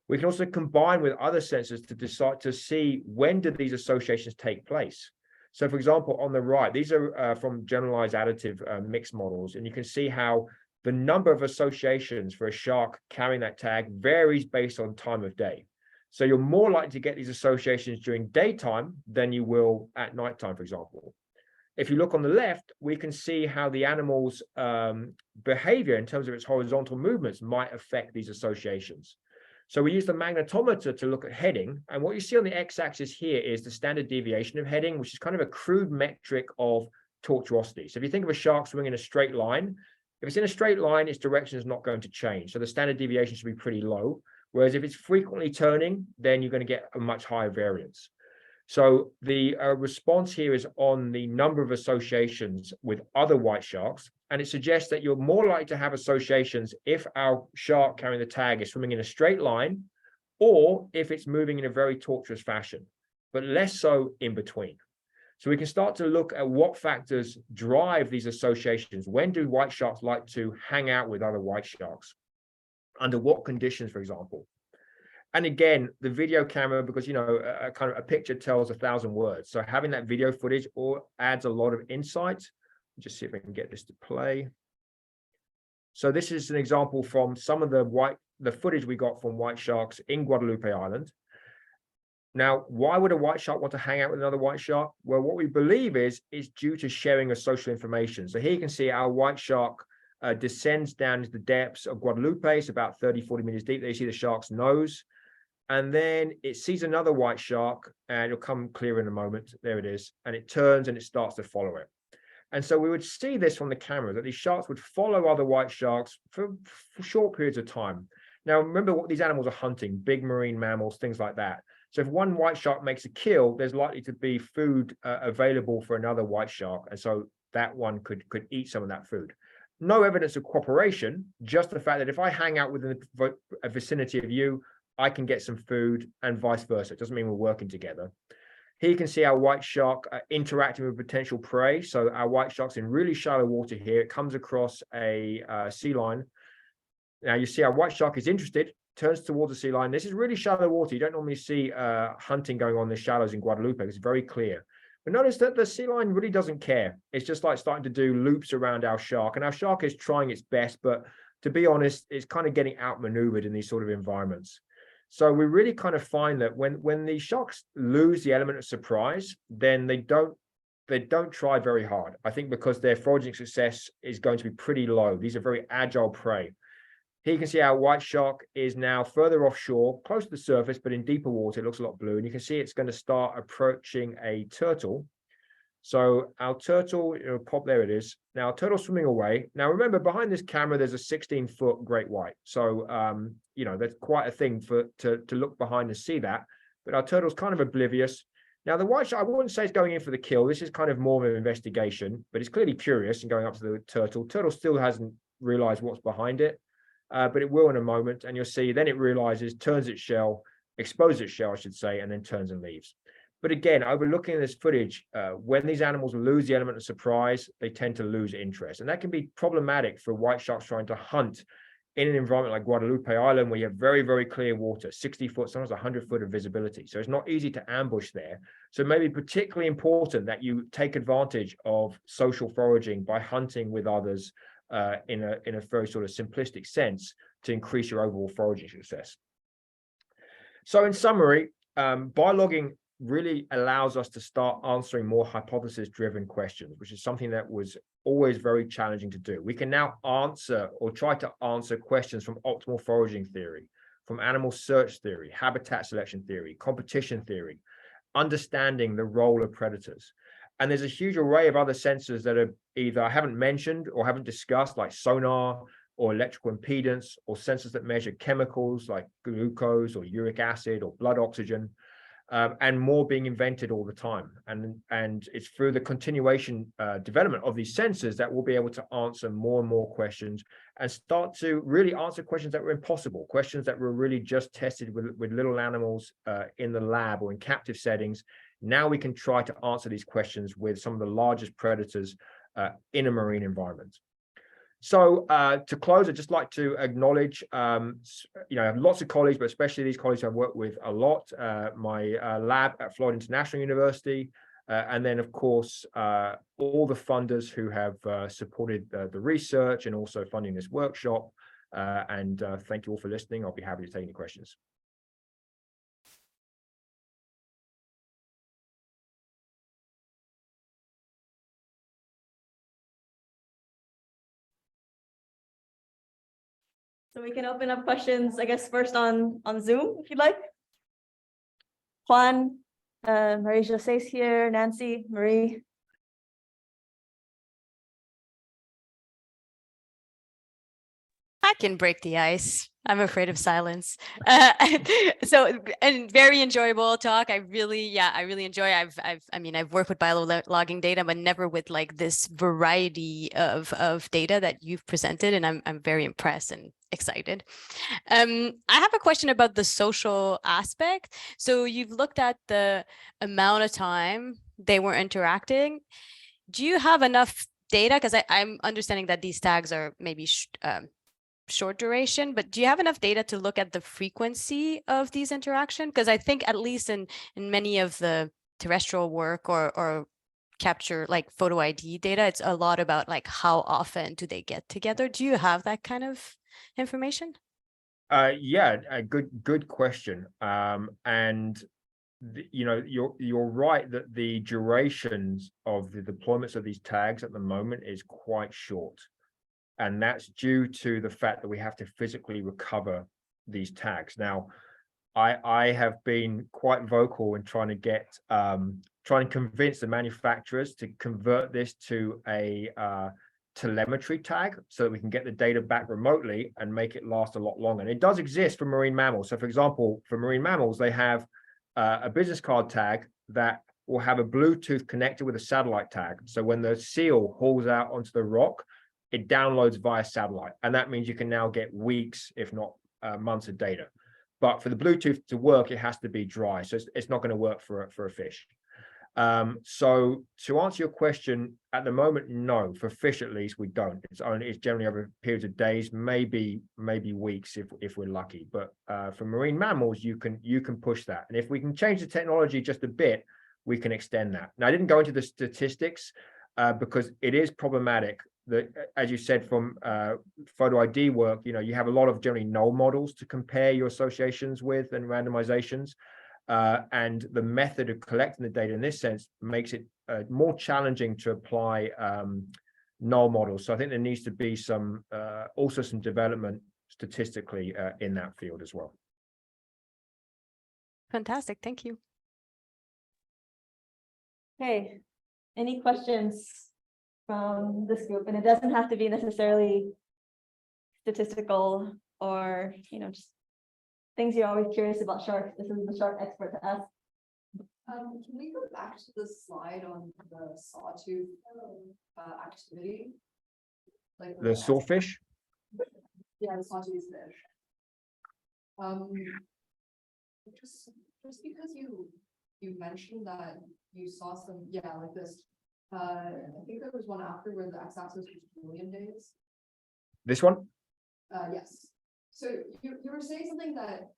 We can also combine with other sensors to decide to see when did these associations take place. So for example, on the right, these are from generalized additive mixed models, and you can see how the number of associations for a shark carrying that tag varies based on time of day. So you're more likely to get these associations during daytime than you will at nighttime, for example. If you look on the left, we can see how the animal's behavior in terms of its horizontal movements might affect these associations. So we use the magnetometer to look at heading. And what you see on the x-axis here is the standard deviation of heading, which is kind of a crude metric of tortuosity. So if you think of a shark swimming in a straight line, if it's in a straight line, its direction is not going to change. So the standard deviation should be pretty low. Whereas if it's frequently turning, then you're going to get a much higher variance. So the response here is on the number of associations with other white sharks. And it suggests that you're more likely to have associations if our shark carrying the tag is swimming in a straight line, or if it's moving in a very tortuous fashion, but less so in between. So we can start to look at what factors drive these associations. When do white sharks like to hang out with other white sharks? Under what conditions, for example? And again, the video camera, because, you know, a picture tells 1,000 words. So having that video footage adds a lot of insight. Just see if I can get this to play. So this is an example from some of the footage we got from white sharks in Guadalupe Island. Now, why would a white shark want to hang out with another white shark? Well, what we believe is due to sharing of social information. So here you can see our white shark descends down into the depths of Guadalupe. It's about 30, 40 meters deep. There you see the shark's nose. And then it sees another white shark, and it'll come clear in a moment. There it is. And it turns and it starts to follow it. And so we would see this from the camera, that these sharks would follow other white sharks for short periods of time. Now, remember what these animals are hunting, big marine mammals, things like that. So if one white shark makes a kill, there's likely to be food available for another white shark. And so that one could eat some of that food. No evidence of cooperation, just the fact that if I hang out within a vicinity of you, I can get some food, and vice versa. It doesn't mean we're working together. Here you can see our white shark interacting with potential prey. So our white shark's in really shallow water here. It comes across a sea line. Now you see our white shark is interested, turns towards the sea line. This is really shallow water. You don't normally see hunting going on in the shallows in Guadalupe. It's very clear. But notice that the sea line really doesn't care. It's just like starting to do loops around our shark. And our shark is trying its best, but to be honest, it's kind of getting outmaneuvered in these sort of environments. So we really kind of find that when the sharks lose the element of surprise, then they don't try very hard. I think because their foraging success is going to be pretty low. These are very agile prey. Here you can see our white shark is now further offshore, close to the surface, but in deeper water, it looks a lot blue. And you can see it's going to start approaching a turtle. So our turtle, it'll pop, there it is. Now, our turtle's swimming away. Now, remember, behind this camera, there's a 16-foot great white. So, you know, that's quite a thing to look behind and see that. But our turtle's kind of oblivious. Now, the white shark, I wouldn't say it's going in for the kill. This is kind of more of an investigation, but it's clearly curious and going up to the turtle. Turtle still hasn't realized what's behind it, but it will in a moment. And you'll see, then it realizes, turns its shell, exposes its shell, I should say, and then turns and leaves. But again, overlooking this footage, when these animals lose the element of surprise, they tend to lose interest. And that can be problematic for white sharks trying to hunt in an environment like Guadalupe Island, where you have very, very clear water, 60 foot, sometimes 100 foot of visibility. So it's not easy to ambush there. So it may be particularly important that you take advantage of social foraging by hunting with others in a very sort of simplistic sense to increase your overall foraging success. So in summary, biologging really allows us to start answering more hypothesis-driven questions, which is something that was always very challenging to do. We can now answer or try to answer questions from optimal foraging theory, from animal search theory, habitat selection theory, competition theory, understanding the role of predators. And there's a huge array of other sensors that are either I haven't mentioned or haven't discussed, like sonar or electrical impedance, or sensors that measure chemicals like glucose or uric acid or blood oxygen, and more being invented all the time. And it's through the continuation development of these sensors that we'll be able to answer more and more questions and start to really answer questions that were impossible, questions that were really just tested with little animals in the lab or in captive settings. Now we can try to answer these questions with some of the largest predators in a marine environment. So to close, I'd just like to acknowledge, I have lots of colleagues, but especially these colleagues I've worked with a lot, my lab at Florida International University, and then, of course, all the funders who have supported the research and also funding this workshop. And thank you all for listening. I'll be happy to take any questions. So we can open up questions, I guess, first on Zoom, if you'd like. Juan, Marie-José's here, Nancy, Marie. I can break the ice. I'm afraid of silence. And very enjoyable talk. I really enjoy. I've worked with biologging data, but never with like this variety of data that you've presented, and I'm very impressed and excited. I have a question about the social aspect. So you've looked at the amount of time they were interacting. Do you have enough data? Because I'm understanding that these tags are maybe short duration, but do you have enough data to look at the frequency of these interactions? Because I think at least in many of the terrestrial work or capture like photo ID data, it's a lot about like how often do they get together. Do you have that kind of information? Yeah, a good question. You're right that the durations of the deployments of these tags at the moment is quite short. And that's due to the fact that we have to physically recover these tags. Now, I have been quite vocal in trying to convince the manufacturers to convert this to a telemetry tag so that we can get the data back remotely and make it last a lot longer. And it does exist for marine mammals. So, for example, for marine mammals, they have a business card tag that will have a Bluetooth connected with a satellite tag. So when the seal hauls out onto the rock, it downloads via satellite. And that means you can now get weeks, if not months of data. But for the Bluetooth to work, it has to be dry. So it's not going to work for a fish. So to answer your question, at the moment, no. For fish, at least, we don't. It's generally over periods of days, maybe weeks if we're lucky. But for marine mammals, you can push that. And if we can change the technology just a bit, we can extend that. Now, I didn't go into the statistics because it is problematic. That, as you said, from photo ID work, you have a lot of generally null models to compare your associations with and randomizations. And the method of collecting the data in this sense makes it more challenging to apply null models. So I think there needs to be also some development statistically in that field as well. Fantastic. Thank you. Okay, any questions from this group? And it doesn't have to be necessarily statistical or, just things you're always curious about sharks. This is the shark expert to ask. Can we go back to the slide on the sawtooth activity? Like The sawfish? Yeah, the sawtooth fish. Just because you mentioned that you saw some, like this. I think there was one after where the x-axis was million days. This one? Yes. So you were saying something that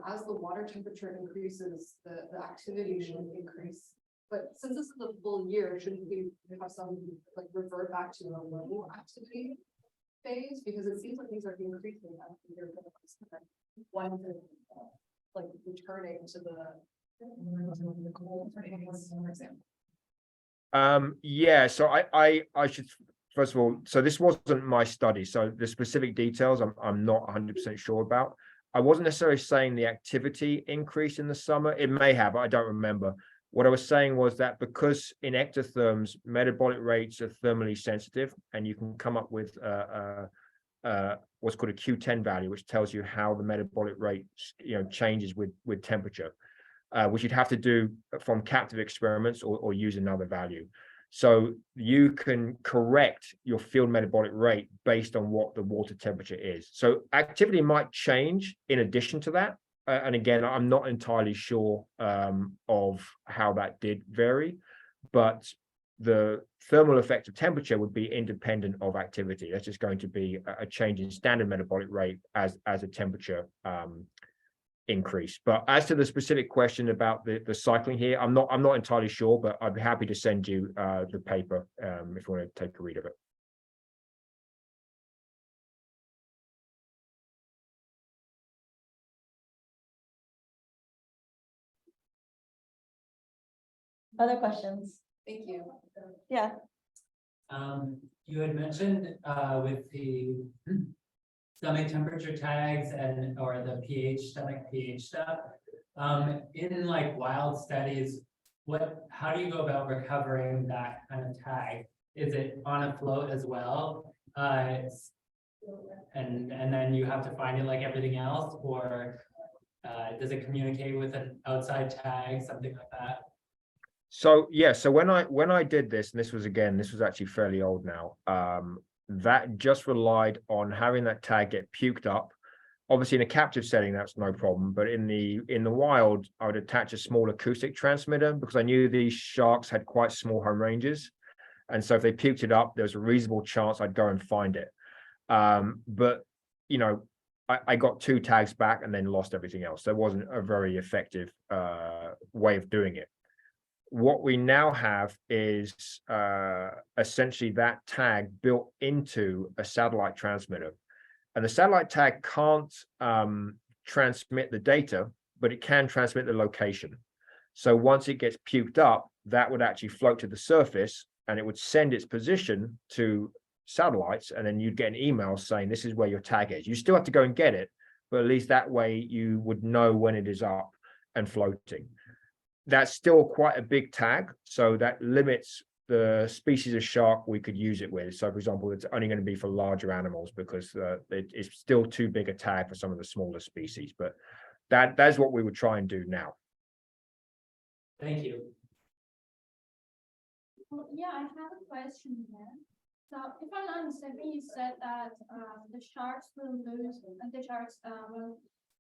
as the water temperature increases, the activity should increase. But since this is the full year, shouldn't we have some like revert back to a low activity phase? Because it seems like things are increasing as the year goes. One like returning to the cold phase, for example. Yeah, so I should first of all, so this wasn't my study, so the specific details I'm not 100% sure about. I wasn't necessarily saying the activity increased in the summer. It may have, I don't remember. What I was saying was that because in ectotherms, metabolic rates are thermally sensitive, and you can come up with what's called a Q10 value, which tells you how the metabolic rate, changes with temperature, which you'd have to do from captive experiments or use another value. So you can correct your field metabolic rate based on what the water temperature is. So activity might change in addition to that. And again, I'm not entirely sure of how that did vary, but the thermal effect of temperature would be independent of activity. That's just going to be a change in standard metabolic rate as a temperature increase. But as to the specific question about the cycling here, I'm not entirely sure, but I'd be happy to send you the paper if you want to take a read of it. Other questions? Thank you. Yeah. You had mentioned with the stomach temperature tags or the stomach pH stuff. In like wild studies, how do you go about recovering that kind of tag? Is it on a float as well? And then you have to find it like everything else, or does it communicate with an outside tag, something like that? So yeah, so when I did this, and this was actually fairly old now, that just relied on having that tag get puked up. Obviously in a captive setting, that's no problem, but in the wild, I would attach a small acoustic transmitter because I knew these sharks had quite small home ranges. And so if they puked it up, there's a reasonable chance I'd go and find it. But I got 2 tags back and then lost everything else. There wasn't a very effective way of doing it. What we now have is essentially that tag built into a satellite transmitter. And the satellite tag can't transmit the data, but it can transmit the location. So once it gets puked up, that would actually float to the surface and it would send its position to satellites. And then you'd get an email saying, this is where your tag is. You still have to go and get it, but at least that way you would know when it is up and floating. That's still quite a big tag, so that limits the species of shark we could use it with. So for example, it's only going to be for larger animals because it's still too big a tag for some of the smaller species, but that's what we would try and do now. Thank you. Well, yeah, I have a question here. So if I'm not mistaken, you said that the sharks will lose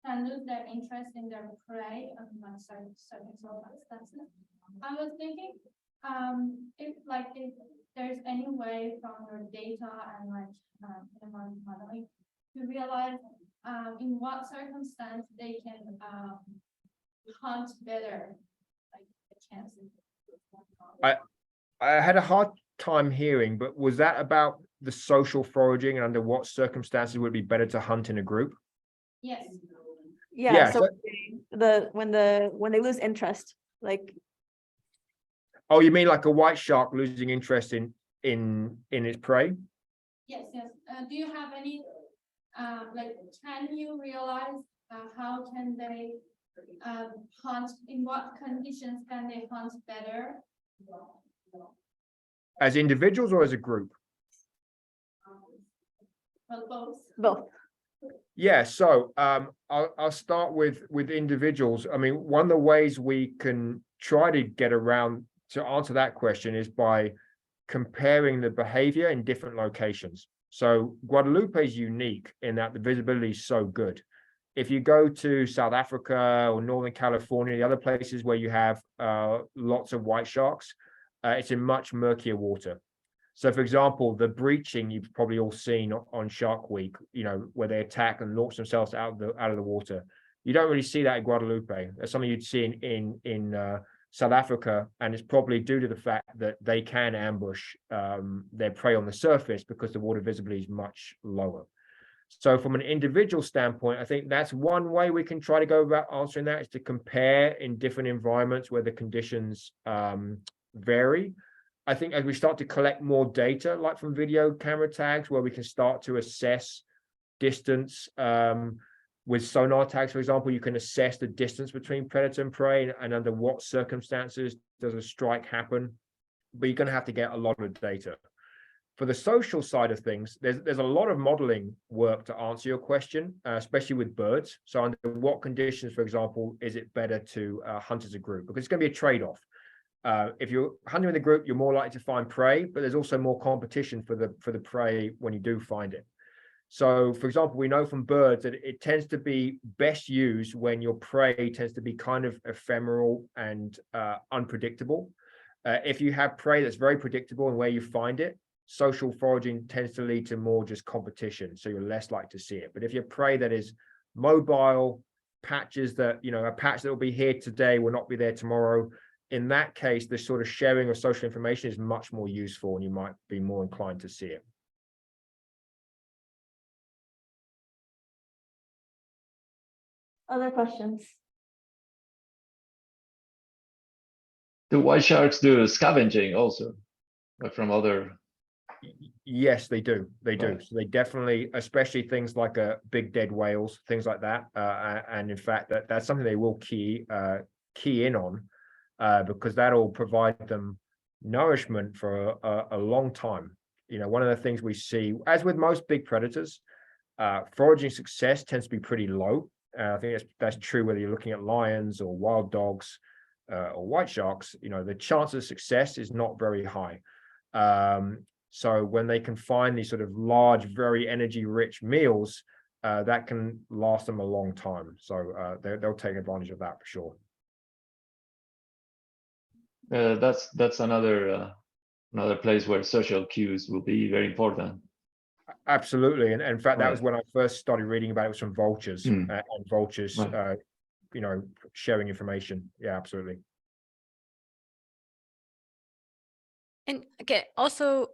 can lose their interest in their prey and certain circumstances. I was thinking, if there's any way from your data and modeling to realize in what circumstance they can hunt better, like the chances. I had a hard time hearing, but was that about the social foraging and under what circumstances would it be better to hunt in a group? Yes. Yeah. So when they lose interest, like. Oh, you mean like a white shark losing interest in its prey? Yes. Do you have any can you realize how can they hunt, in what conditions can they hunt better? As individuals or as a group? Well, Both. Yeah, so I'll start with individuals. I mean, one of the ways we can try to get around to answer that question is by comparing the behavior in different locations. So Guadalupe is unique in that the visibility is so good. If you go to South Africa or Northern California, the other places where you have lots of white sharks, it's in much murkier water. So, for example, the breaching you've probably all seen on Shark Week, where they attack and launch themselves out of the water. You don't really see that in Guadalupe. That's something you'd see in South Africa, and it's probably due to the fact that they can ambush their prey on the surface because the water visibility is much lower. So from an individual standpoint, I think that's one way we can try to go about answering that, is to compare in different environments where the conditions vary. I think as we start to collect more data, like from video camera tags, where we can start to assess distance with sonar tags, for example, you can assess the distance between predator and prey and under what circumstances does a strike happen. But you're going to have to get a lot of data. For the social side of things, there's a lot of modeling work to answer your question, especially with birds. So under what conditions, for example, is it better to hunt as a group? Because it's going to be a trade-off. If you're hunting with a group, you're more likely to find prey, but there's also more competition for the prey when you do find it. So, for example, we know from birds that it tends to be best used when your prey tends to be kind of ephemeral and unpredictable. If you have prey that's very predictable and where you find it, social foraging tends to lead to more just competition, so you're less likely to see it. But if you have prey that is mobile, patches that, a patch that will be here today will not be there tomorrow, in that case, the sort of sharing of social information is much more useful and you might be more inclined to see it. Other questions? Do white sharks do scavenging also, like from other? Yes, they do. They do. Right. So they definitely, especially things like big dead whales, things like that. And in fact, that's something they will key in on, because that'll provide them nourishment for a long time. One of the things we see, as with most big predators, foraging success tends to be pretty low. I think that's true whether you're looking at lions or wild dogs or white sharks. The chance of success is not very high. So when they can find these sort of large, very energy-rich meals, that can last them a long time. So they'll take advantage of that for sure. That's another place where social cues will be very important. Absolutely, and in fact, that was Right. when I first started reading about it, was from vultures and vultures, Right. Sharing information. Yeah, absolutely. And okay, also,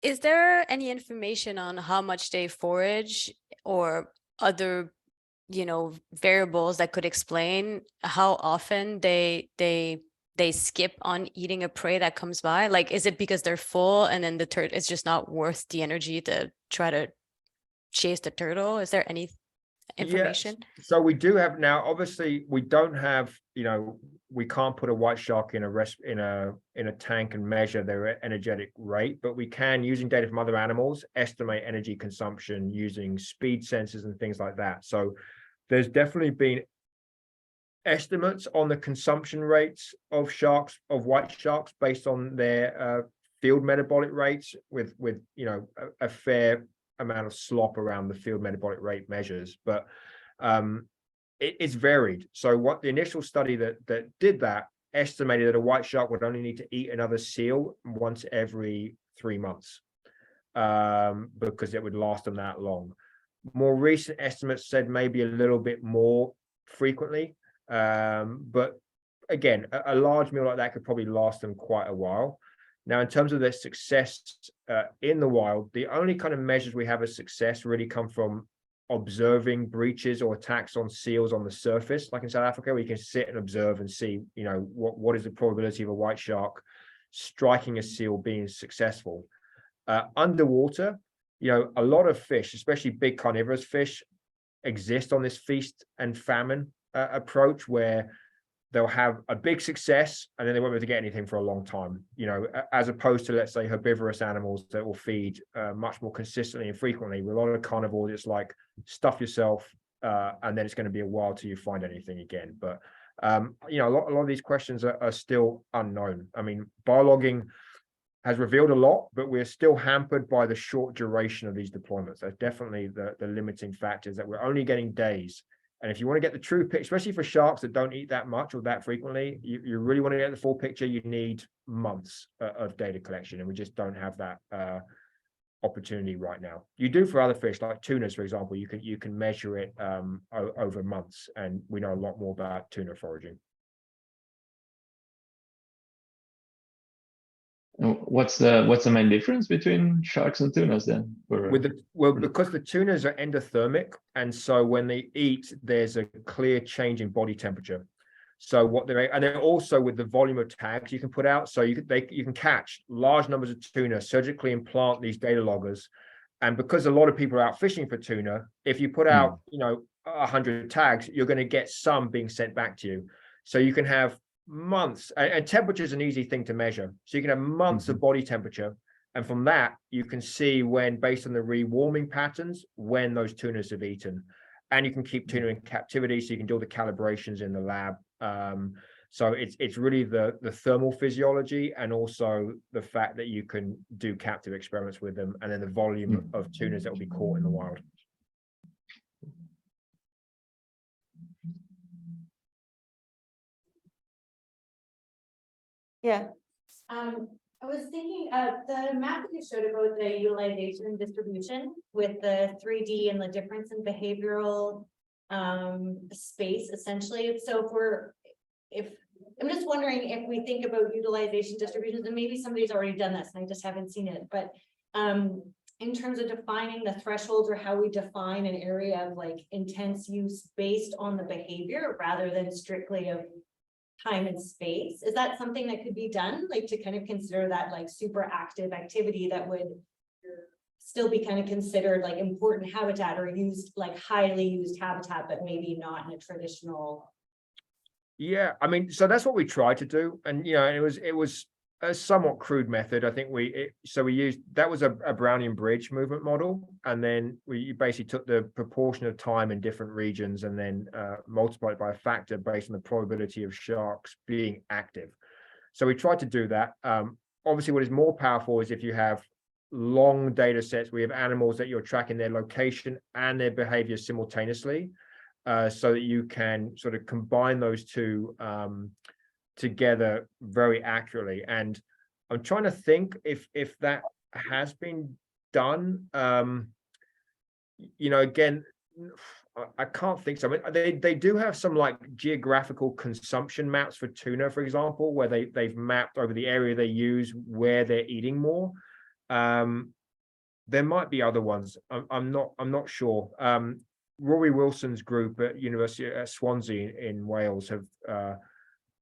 is there any information on how much they forage or other, variables that could explain how often they skip on eating a prey that comes by? Like, is it because they're full and then the turtle is just not worth the energy to try to chase the turtle? Is there any information? Yes. So we do have now, obviously we don't have, we can't put a white shark in a tank and measure their energetic rate, but we can, using data from other animals, estimate energy consumption using speed sensors and things like that. So there's definitely been estimates on the consumption rates of white sharks based on their field metabolic rates with a fair amount of slop around the field metabolic rate measures, but it's varied. So what the initial study that did that estimated that a white shark would only need to eat another seal once every 3 months, because it would last them that long. More recent estimates said maybe a little bit more frequently, but again, a large meal like that could probably last them quite a while. Now, in terms of their success in the wild, the only kind of measures we have of success really come from observing breaches or attacks on seals on the surface, like in South Africa, where you can sit and observe and see, what is the probability of a white shark striking a seal being successful. Underwater, a lot of fish, especially big carnivorous fish, exist on this feast and famine approach, where they'll have a big success and then they won't be able to get anything for a long time, as opposed to, let's say, herbivorous animals that will feed much more consistently and frequently. With a lot of carnivores, it's like stuff yourself and then it's going to be a while till you find anything again. But a lot of these questions are still unknown. I mean, biologging has revealed a lot, but we're still hampered by the short duration of these deployments. That's definitely the limiting factors, that we're only getting days. And if you want to get the true picture, especially for sharks that don't eat that much or that frequently, you really want to get the full picture, you need months of data collection, and we just don't have that opportunity right now. You do for other fish, like tunas, for example. You can measure it over months, and we know a lot more about tuna foraging. What's the main difference between sharks and tunas then? Because the tunas are endothermic, and so when they eat, there's a clear change in body temperature. So and then also with the volume of tags you can put out, so you can catch large numbers of tuna, surgically implant these data loggers, and because a lot of people are out fishing for tuna, if you put out 100 tags, you're going to get some being sent back to you. So you can have months, and temperature is an easy thing to measure. So you can have months of body temperature, And from that, you can see when, based on the rewarming patterns, when those tunas have eaten. And you can keep tuna in captivity, so you can do all the calibrations in the lab. So it's really the thermal physiology, and also the fact that you can do captive experiments with them, and then the volume of tunas that will be caught in the wild. Yeah, I was thinking the map that you showed about the utilization and distribution with the 3D and the difference in behavioral space essentially. So if I'm just wondering if we think about utilization distributions, and maybe somebody's already done this and I just haven't seen it, but in terms of defining the thresholds, or how we define an area of like intense use based on the behavior rather than strictly of time and space, is that something that could be done, like to kind of consider that like super active activity that would still be kind of considered like important habitat, or used like highly used habitat, but maybe not in a traditional? Yeah, I mean, so that's what we tried to do, and it was a somewhat crude method. I think we used, that was a Brownian bridge movement model, and then we basically took the proportion of time in different regions and then multiplied it by a factor based on the probability of sharks being active. So we tried to do that. Obviously, what is more powerful is if you have long data sets, we have animals that you're tracking their location and their behavior simultaneously, so that you can sort of combine those two together very accurately. And I'm trying to think if that has been done. Again, I can't think so. I mean, they do have some like geographical consumption maps for tuna, for example, where they've mapped over the area they use, where they're eating more. There might be other ones. I'm not sure. Rory Wilson's group at University at Swansea in Wales have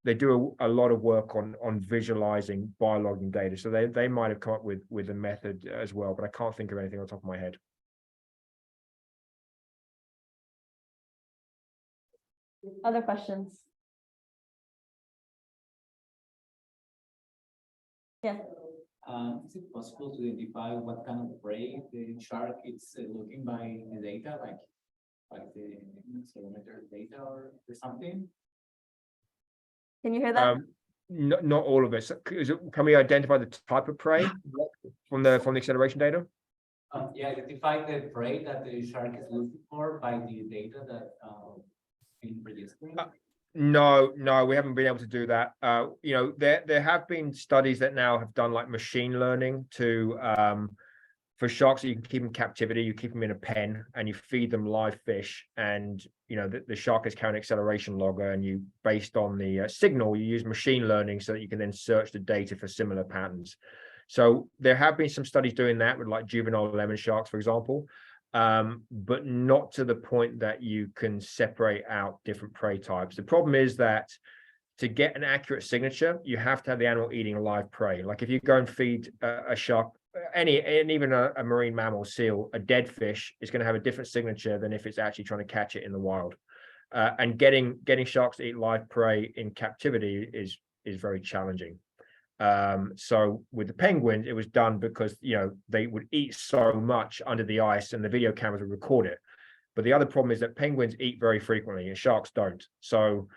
they do a lot of work on visualizing biologging data, so they might have come up with a method as well, but I can't think of anything on top of my head. other questions? Yeah. Is it possible to identify what kind of prey the shark is looking by the data, like the accelerometer data or something? Can you hear that? Not all of it. So can we identify the type of prey from the acceleration data? Yeah, identify the prey that the shark is looking for by the data that been registered. No, we haven't been able to do that. There have been studies that now have done like machine learning to for sharks that you can keep in captivity. You keep them in a pen and you feed them live fish, and the shark is carrying an acceleration logger, and you, based on the signal, you use machine learning so that you can then search the data for similar patterns. So there have been some studies doing that with like juvenile lemon sharks, for example, but not to the point that you can separate out different prey types. The problem is that to get an accurate signature, you have to have the animal eating a live prey. Like if you go and feed a shark, and even a marine mammal, seal, a dead fish is going to have a different signature than if it's actually trying to catch it in the wild. And getting sharks to eat live prey in captivity is very challenging. So with the penguins, it was done because they would eat so much under the ice, and the video cameras would record it. But the other problem is that penguins eat very frequently and sharks don't. So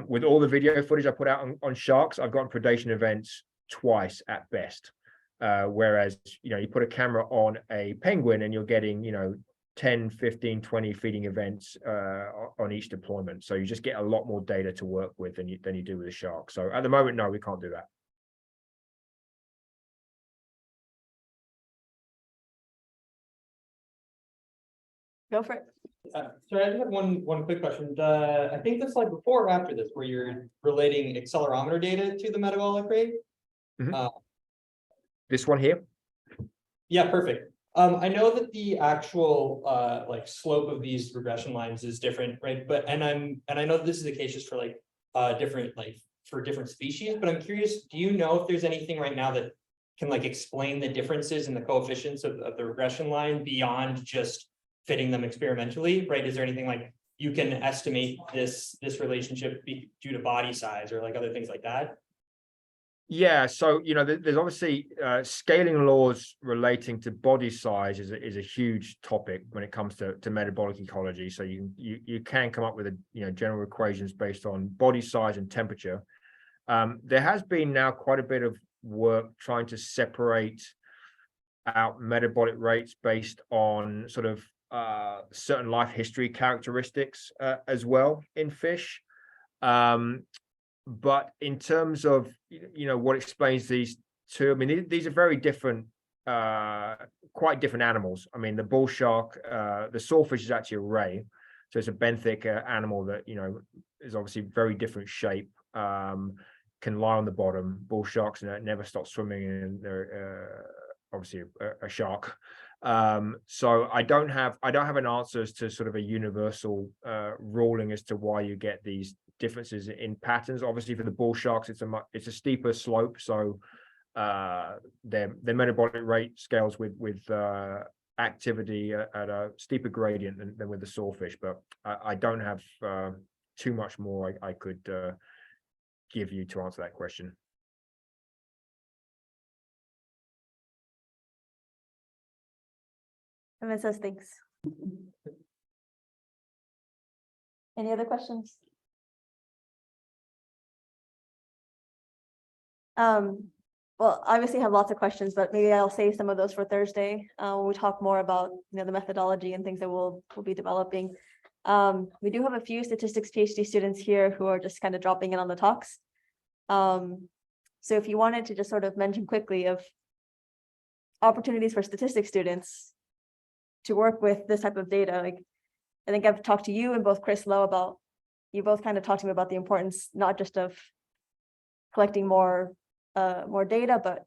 with all the video footage I put out on sharks, I've gotten predation events twice at best. Whereas you put a camera on a penguin and you're getting 10, 15, 20 feeding events on each deployment. So you just get a lot more data to work with than you do with a shark. So at the moment, no, we can't do that. Go for it. Sorry, I just have one quick question. I think the slide before or after this, where you're relating accelerometer data to the metabolic rate. This one here? Yeah, perfect. I know that the actual like slope of these regression lines is different, right? But I know this is the case just for like different species, but I'm curious, do you know if there's anything right now that can like explain the differences in the coefficients of the regression line beyond just fitting them experimentally, right? Is there anything like you can estimate this relationship due to body size or like other things like that? Yeah, so there's obviously scaling laws relating to body size is a huge topic when it comes to metabolic ecology. So you can come up with general equations based on body size and temperature. There has been now quite a bit of work trying to separate out metabolic rates based on sort of certain life history characteristics as well in fish. But in terms of what explains these two, I mean these are very different, quite different animals. I mean the bull shark, the sawfish is actually a ray, so it's a benthic animal that is obviously very different shape. Can lie on the bottom. Bull sharks never stop swimming, and they're obviously a shark. So I don't have an answer as to sort of a universal ruling as to why you get these differences in patterns. Obviously for the bull sharks it's a steeper slope, so their metabolic rate scales with activity at a steeper gradient than with the sawfish. But I don't have too much more I could give you to answer that question. And it says thanks. Any other questions? Well, obviously have lots of questions, but maybe I'll save some of those for Thursday when we talk more about the methodology and things that we'll be developing. We do have a few statistics PhD students here who are just kind of dropping in on the talks. So if you wanted to just sort of mention quickly of opportunities for statistics students to work with this type of data, like I think I've talked to you and both Chris Lowe about, you both kind of talked to me about the importance not just of collecting more data, but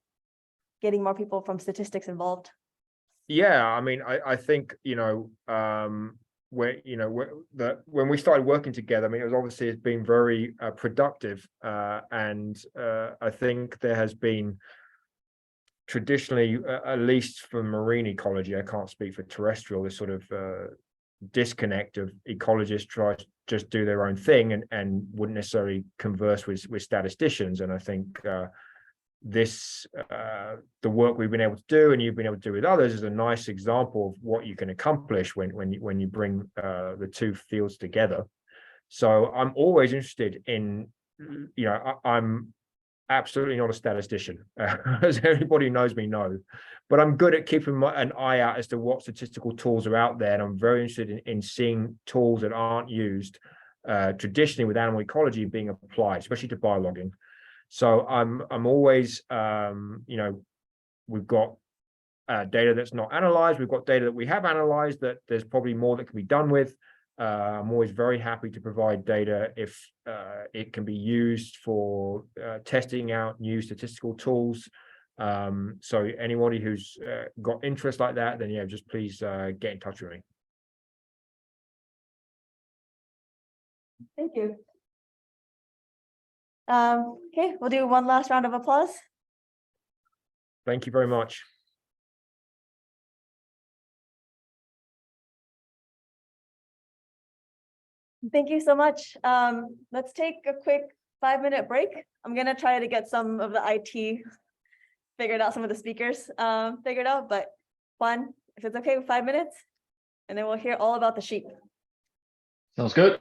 getting more people from statistics involved. Yeah, I mean, I think when we started working together, I mean, it's been very productive, and I think there has been traditionally, at least for marine ecology, I can't speak for terrestrial, this sort of disconnect of ecologists try to just do their own thing and wouldn't necessarily converse with statisticians. And I think the work we've been able to do and you've been able to do with others is a nice example of what you can accomplish when you bring the two fields together. So I'm always interested in, I'm absolutely not a statistician, as everybody who knows me knows, but I'm good at keeping an eye out as to what statistical tools are out there, and I'm very interested in seeing tools that aren't used traditionally with animal ecology being applied, especially to biologging. So I'm always, we've got data that's not analyzed, we've got data that we have analyzed that there's probably more that can be done with. I'm always very happy to provide data if it can be used for testing out new statistical tools. So anybody who's got interest like that, then yeah, just please get in touch with me. Thank you. Okay, we'll do one last round of applause. Thank you very much. Thank you so much. Let's take a quick 5-minute break. I'm gonna try to get some of the IT figured out, some of the speakers figured out, but Juan, if it's okay with 5 minutes, and then we'll hear all about the sheep. Sounds good.